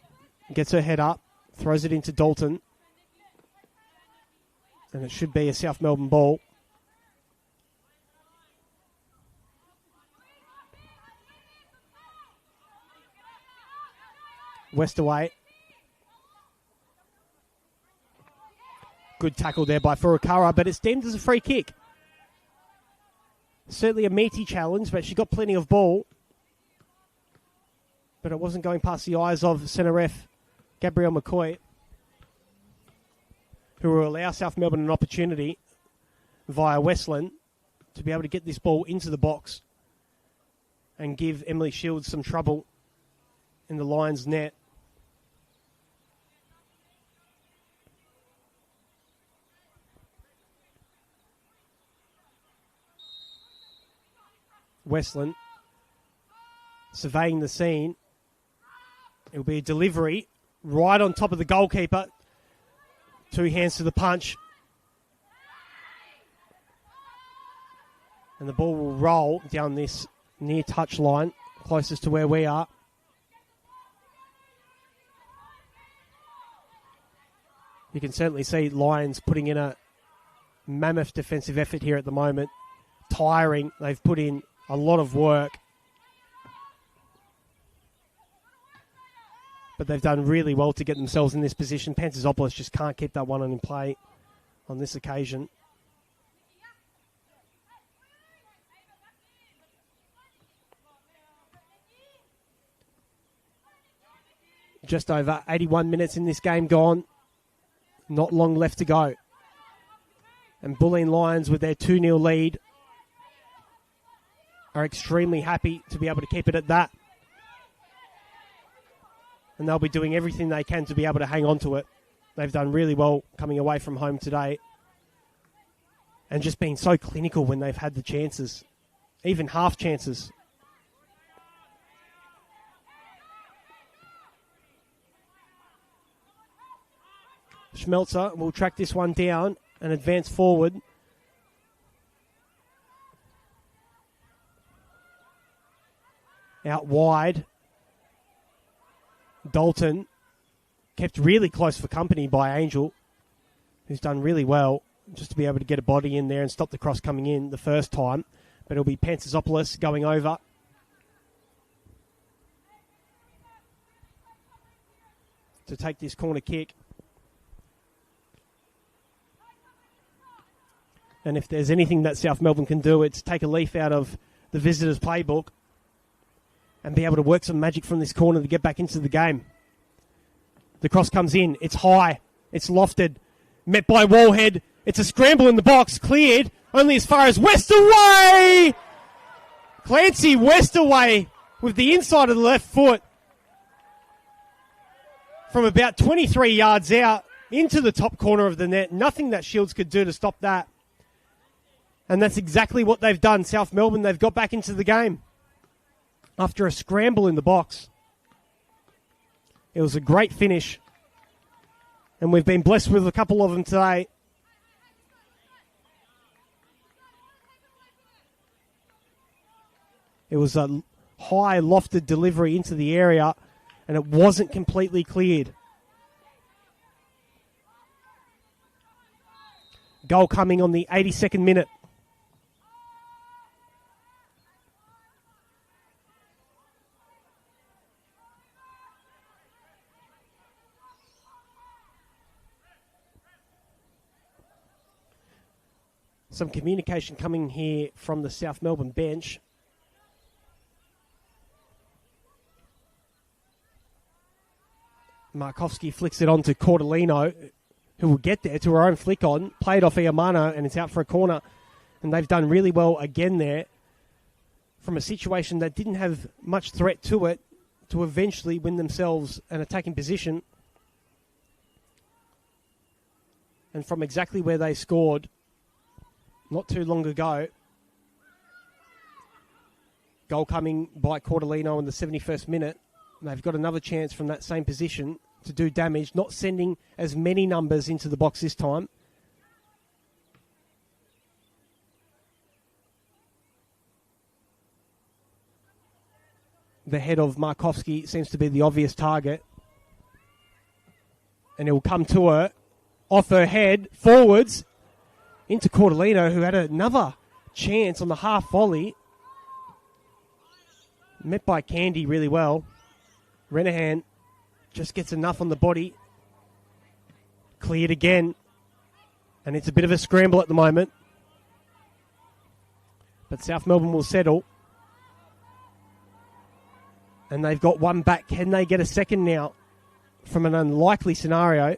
gets her head up, throws it into Dalton. And it should be a South Melbourne ball. Westerway. Good tackle there by Furukawa, but it's deemed as a free kick. Certainly a meaty challenge, but she got plenty of ball. But it wasn't going past the eyes of centre ref Gabrielle McCoy, who will allow South Melbourne an opportunity via Westland to be able to get this ball into the box and give Emily Shields some trouble in the Lions' net. Westland surveying the scene. It will be a delivery right on top of the goalkeeper. Two hands to the punch. And the ball will roll down this near touch line, closest to where we are. You can certainly see Lions putting in a mammoth defensive effort here at the moment. Tiring. They've put in a lot of work. But they've done really well to get themselves in this position. Pantzopoulos just can't keep that one in play on this occasion. Just over 81 minutes in this game gone. Not long left to go. And Bulleen Lions, with their 2-0 lead, are extremely happy to be able to keep it at that. And they'll be doing everything they can to be able to hang on to it. They've done really well coming away from home today. And just being so clinical when they've had the chances. Even half chances. Schmelzer will track this one down and advance forward. Out wide. Dalton kept really close for company by Angel, who's done really well just to be able to get a body in there and stop the cross coming in the first time. But it'll be Pantzopoulos going over. To take this corner kick. And if there's anything that South Melbourne can do, it's take a leaf out of the visitors' playbook and be able to work some magic from this corner to get back into the game. The cross comes in. It's high. It's lofted. Met by Wallhead. It's a scramble in the box. Cleared. Only as far as Westerway! Clancy Westerway with the inside of the left foot. From about 23 yards out into the top corner of the net. Nothing that Shields could do to stop that. And that's exactly what they've done. South Melbourne, they've got back into the game after a scramble in the box. It was a great finish. And we've been blessed with a couple of them today. It was a high lofted delivery into the area, and it wasn't completely cleared. Goal coming on the 82nd minute. Some communication coming here from the South Melbourne bench. Markovski flicks it on to Cordellino, who will get there to her own flick on. Played off Iamano, and it's out for a corner. And they've done really well again there from a situation that didn't have much threat to it to eventually win themselves an attacking position. And from exactly where they scored not too long ago, goal coming by Cordellino in the 71st minute. They've got another chance from that same position to do damage, not sending as many numbers into the box this time. The head of Markovski seems to be the obvious target. And it will come to her, off her head, forwards, into Cordellino, who had another chance on the half volley. Met by Candy really well. Renahan just gets enough on the body. Cleared again. And it's a bit of a scramble at the moment. But South Melbourne will settle. And they've got one back. Can they get a second now from an unlikely scenario?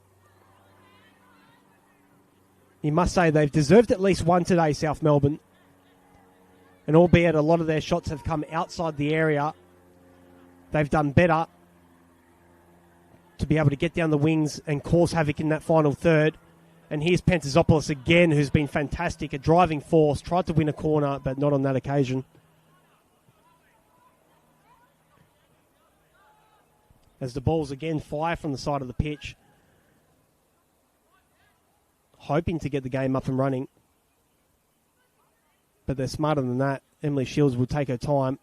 You must say they've deserved at least one today, South Melbourne. And albeit a lot of their shots have come outside the area, they've done better to be able to get down the wings and cause havoc in that final third. And here's Pantazopoulos again, who's been fantastic, a driving force, tried to win a corner, but not on that occasion. As the balls again fire from the side of the pitch, hoping to get the game up and running. But they're smarter than that. Emily Shields will take her time.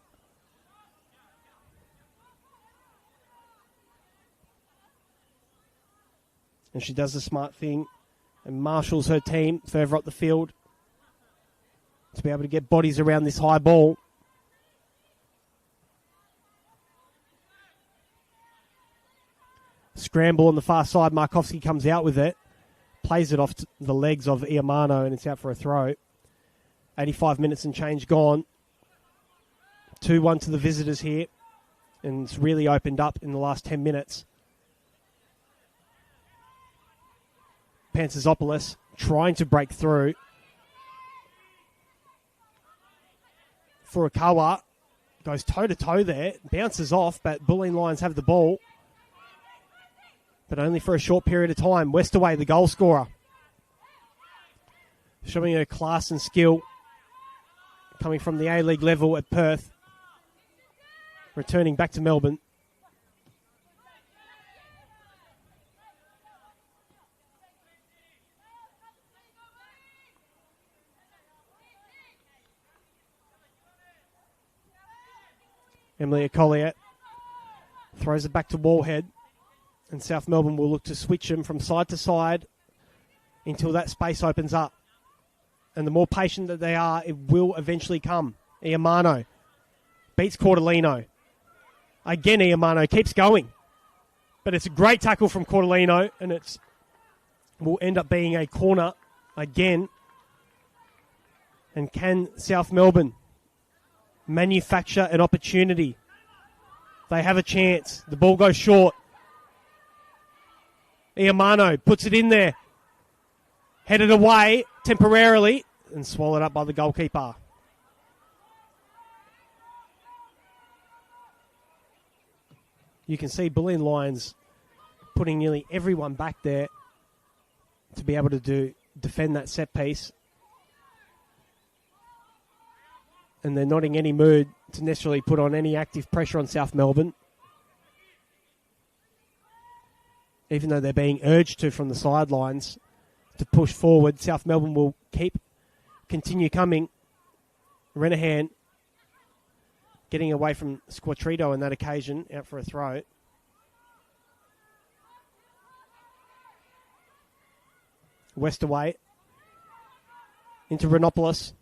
And she does the smart thing and marshals her team further up the field to be able to get bodies around this high ball. Scramble on the far side. Markovski comes out with it. Plays it off the legs of Iamano, and it's out for a throw. 85 minutes and change gone. 2-1 to the visitors here. And it's really opened up in the last 10 minutes. Pantazopoulos trying to break through. Furukawa goes toe-to-toe there. Bounces off, but Bulleen Lions have the ball. But only for a short period of time. Westaway, the goal scorer. Showing her class and skill. Coming from the A-League level at Perth. Returning back to Melbourne. Emily Collier throws it back to Wallhead. And South Melbourne will look to switch them from side to side until that space opens up. And the more patient that they are, it will eventually come. Iamano beats Cordellino. Again, Iamano keeps going. But it's a great tackle from Cordellino, and it will end up being a corner again. And can South Melbourne manufacture an opportunity? They have a chance. The ball goes short. Iamano puts it in there. Headed away temporarily and swallowed up by the goalkeeper. You can see Bulleen Lions putting nearly everyone back there to be able to defend that set piece. And they're not in any mood to necessarily put on any active pressure on South Melbourne. Even though they're being urged to from the sidelines to push forward, South Melbourne will continue coming. Renahan getting away from Squattrito on that occasion, out for a throw. Westaway into Renopoulos.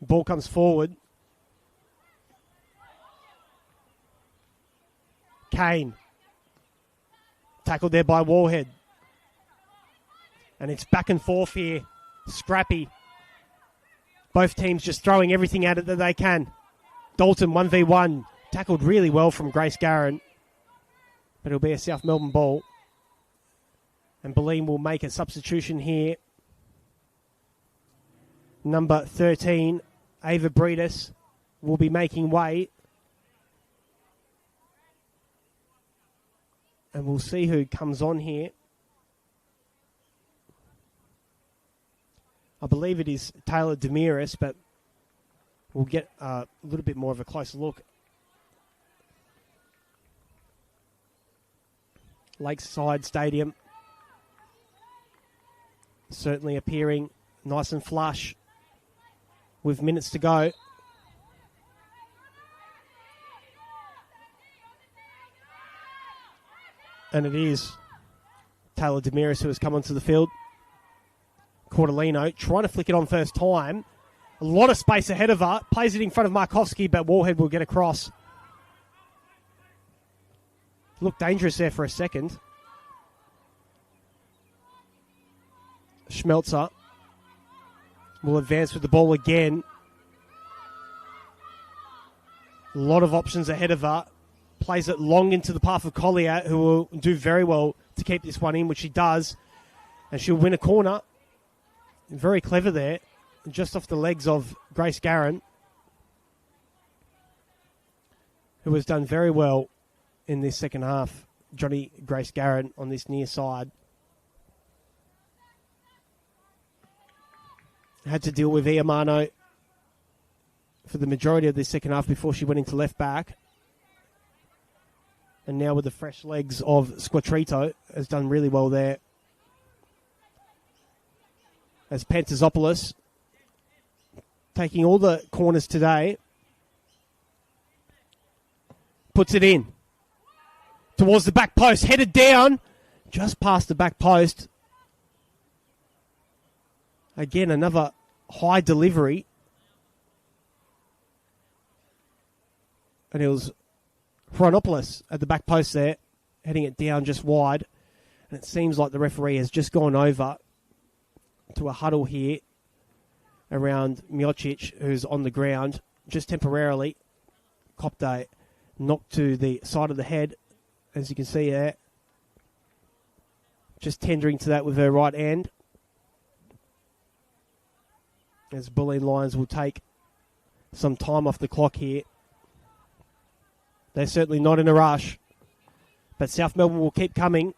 Ball comes forward. Kane. Tackled there by Warhead. And it's back and forth here. Scrappy. Both teams just throwing everything at it that they can. Dalton 1v1. Tackled really well from Grace Garron. But it'll be a South Melbourne ball. And Bulleen will make a substitution here. Number 13, Ava Breedis, will be making way. And we'll see who comes on here. I believe it is Taylor Demiris, but we'll get a little bit more of a closer look. Lakeside Stadium certainly appearing nice and flush with minutes to go. And it is Taylor Demiris who has come onto the field. Cordelino trying to flick it on first time. A lot of space ahead of her. Plays it in front of Markovsky, but Warhead will get across. Looked dangerous there for a second. Schmelzer will advance with the ball again. A lot of options ahead of her. Plays it long into the path of Collier, who will do very well to keep this one in, which she does. And she'll win a corner. Very clever there. Just off the legs of Grace Garron, who has done very well in this second half. Johnny Grace Garron on this near side. Had to deal with Iamano for the majority of this second half before she went into left back. And now with the fresh legs of Squattrito, has done really well there. As Pantazopoulos taking all the corners today. Puts it in. Towards the back post. Headed down. Just past the back post. Again, another high delivery. And it was Chronopoulos at the back post there. Heading it down just wide. And it seems like the referee has just gone over to a huddle here around Miocic, who's on the ground just temporarily. Copped a knock to the side of the head, as you can see there. Just tendering to that with her right hand. As Bulleen Lions will take some time off the clock here. They're certainly not in a rush. But South Melbourne will keep coming.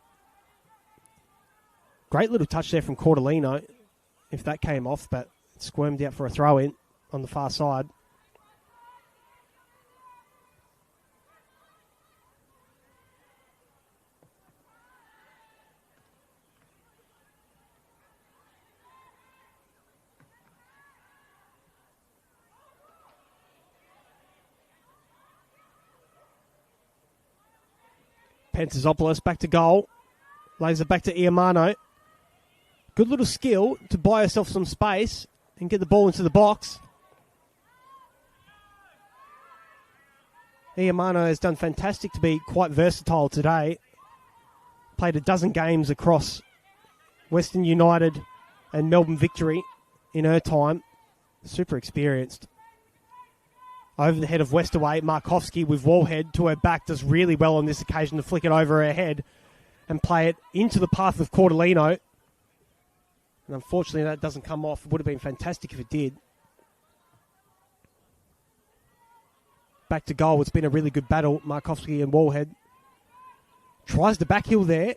Great little touch there from Cordelino, if that came off, but it squirmed out for a throw-in on the far side. Pantazopoulos back to goal. Lays it back to Iamano. Good little skill to buy herself some space and get the ball into the box. Iamano has done fantastic to be quite versatile today. Played a dozen games across Western United and Melbourne Victory in her time. Super experienced. Over the head of Westaway, Markovsky with Wallhead to her back does really well on this occasion to flick it over her head and play it into the path of Cordelino. And unfortunately that doesn't come off. It would have been fantastic if it did. back to goal. It's been a really good battle. Markovski and Wallhead. Tries to backheel there,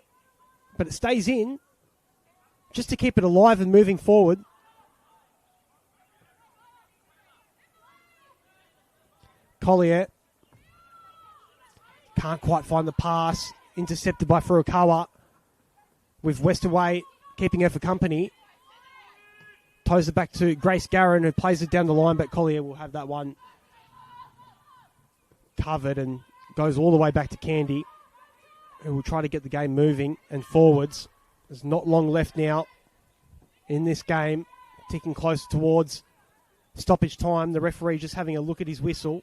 but it stays in just to keep it alive and moving forward. Collier can't quite find the pass. Intercepted by Furukawa, with Westerway keeping her for company. Toes it back to Grace Garron, who plays it down the line, but Collier will have that one covered and goes all the way back to Candy, who will try to get the game moving and forwards. There's not long left now in this game, ticking close towards stoppage time. The referee just having a look at his whistle.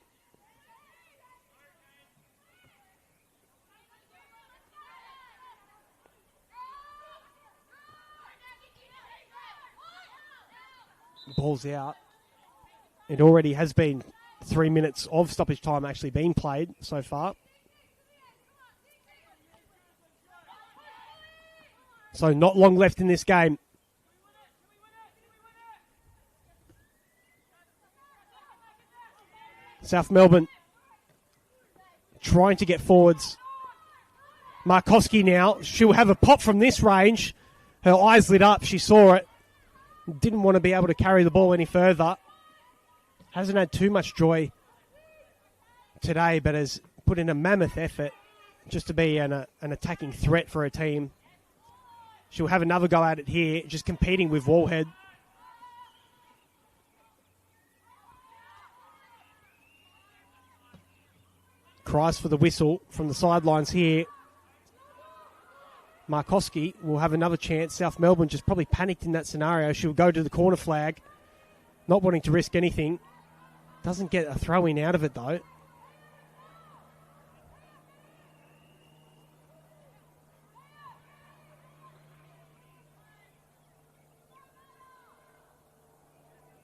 Ball's out. It already has been 3 minutes of stoppage time actually being played so far. So not long left in this game. South Melbourne trying to get forwards. Markovski now. She'll have a pop from this range. Her eyes lit up. She saw it. Didn't want to be able to carry the ball any further. Hasn't had too much joy today, but has put in a mammoth effort just to be an attacking threat for her team. She'll have another go at it here, just competing with Wallhead. Cries for the whistle from the sidelines here. Markovski will have another chance. South Melbourne just probably panicked in that scenario. She'll go to the corner flag, not wanting to risk anything. Doesn't get a throw-in out of it, though.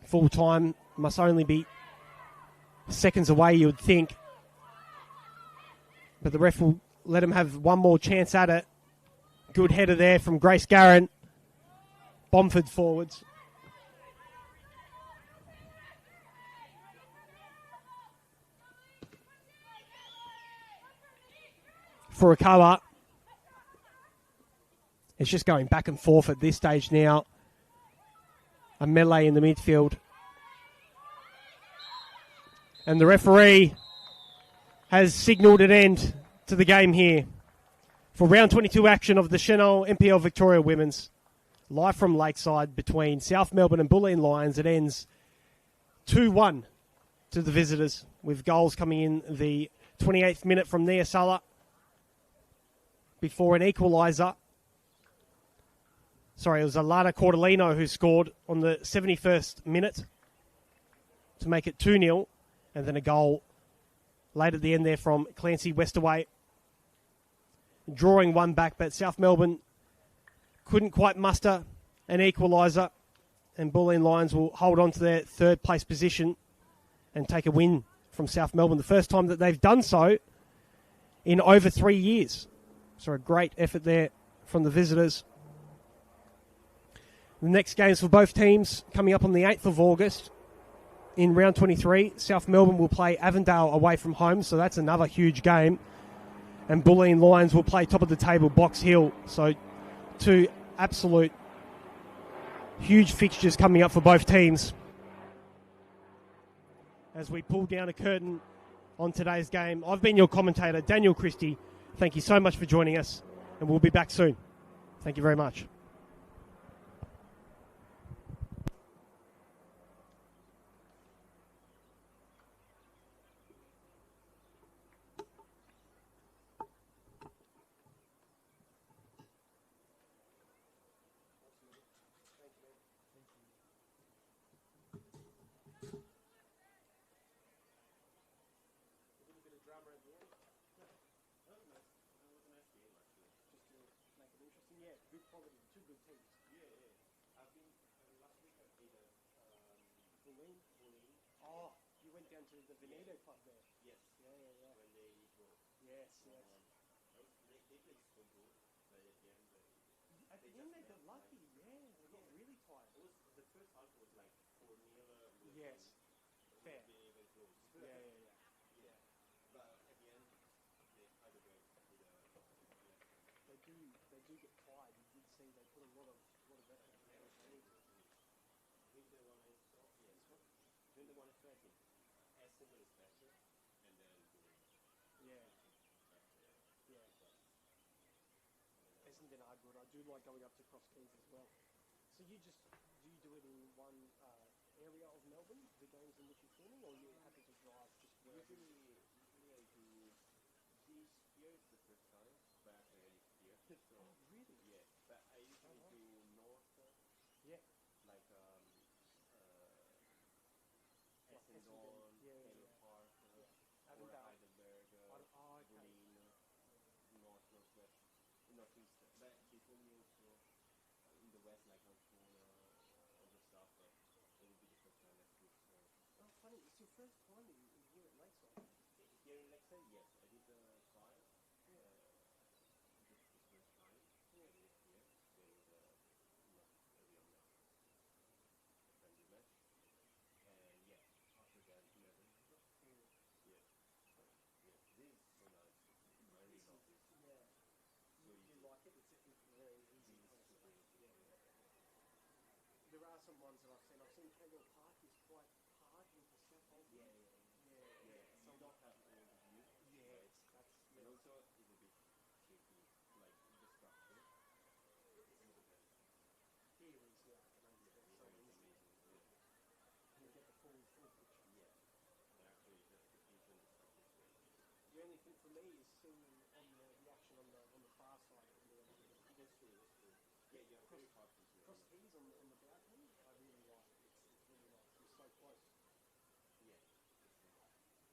Full time must only be seconds away, you would think. But the ref will let him have one more chance at it. Good header there from Grace Garron. Bomford forwards. Furukawa. It's just going back and forth at this stage now. A melee in the midfield. And the referee has signalled an end to the game here for round 22 action of the Senol NPL Victoria Women's. Live from Lakeside between South Melbourne and Bulleen Lions. It ends 2-1 to the visitors, with goals coming in the 28th minute from Nia Sala before an equaliser. Sorry, it was Alana Cordellino who scored on the 71st minute to make it 2-0, and then a goal late at the end there from Clancy Westerway, drawing one back, but South Melbourne couldn't quite muster an equaliser, and Bulleen Lions will hold on to their third place position and take a win from South Melbourne, the first time that they've done so in over 3 years. So a great effort there from the visitors. The next games for both teams coming up on the 8th of August in round 23. South Melbourne will play Avondale away from home, so that's another huge game. And Bulleen Lions will play top of the table Box Hill. So two absolute huge fixtures coming up for both teams. As we pull down a curtain on today's game, I've been your commentator, Daniel Christie. Thank you so much for joining us, and we'll be back soon. Thank you very much. Oh, you went down to the Veneto club there? Yes. Yeah. When they broke. Yes. They played so good, but at the end they got lucky. Yeah, they got really tired. It was the first half was like 4-0. Yes. Fair. Very close. Yeah. do get tired. You did see they put a lot of effort into it. Drink the one I saw, yes. Drink the one is better. Essendon is better, and then Yeah, yeah. Essendon are good. I do like going up to Cross Keys as well. So do you do it in one area of Melbourne, the games in which you're filming, or are you happy to drive just wherever? usually I do this here is the first time, but actually I live here. So Really? yeah, but I usually do north, Yeah. like Essendon, Essendon, yeah, Taylor Park, or Avondale. Heidelberg, Okay. Bulleen, northwest, northeast. But they told me also in the west, like Ancona, all the stuff. But it will be the first time next week. So Oh, funny. It's your first time in here at Lakeside. here in Lakeside, yes, I did try. Yeah. The first time Yeah. I did it here. There was not a real match, a friendly match, and yeah, after that never. Yeah, yeah, this is so nice. I really love this. Yeah. So Do you like it? It's very easy. This is super easy. Yeah. There are some ones that I've seen. I've seen Kangaroo Park is quite hard with the scaffolding. Yeah. So You don't have all the view. yeah, Right? that's And also it's a bit shaky, like the structure. It's not the best. here is yeah, I can understand. So It's easy. amazing. And you get the full picture. Yeah. And actually, the vision, the structure is great. The only thing for me is seeing on the action on the far side of the That's true. That's true. Yeah, you have very hard to see. Cross Keys on the balcony. I really like it. It's really nice. It's so close. Yeah. That's true.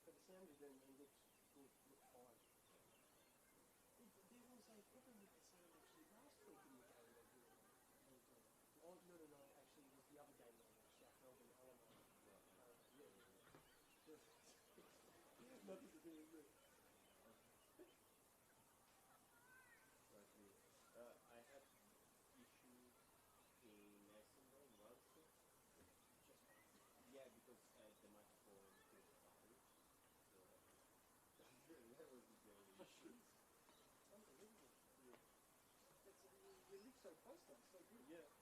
But the sound is then looks good, looks fine. There was a problem with the sound actually last week in the game they did. Oh, no, actually it was the other game they watched, South Melbourne, Alamo. Nothing to do with it. Exactly. I had issues in Essendon once. Yeah, because the microphone killed the battery. So that was the only issue. Unbelievable. You live so close though, so good. Yeah,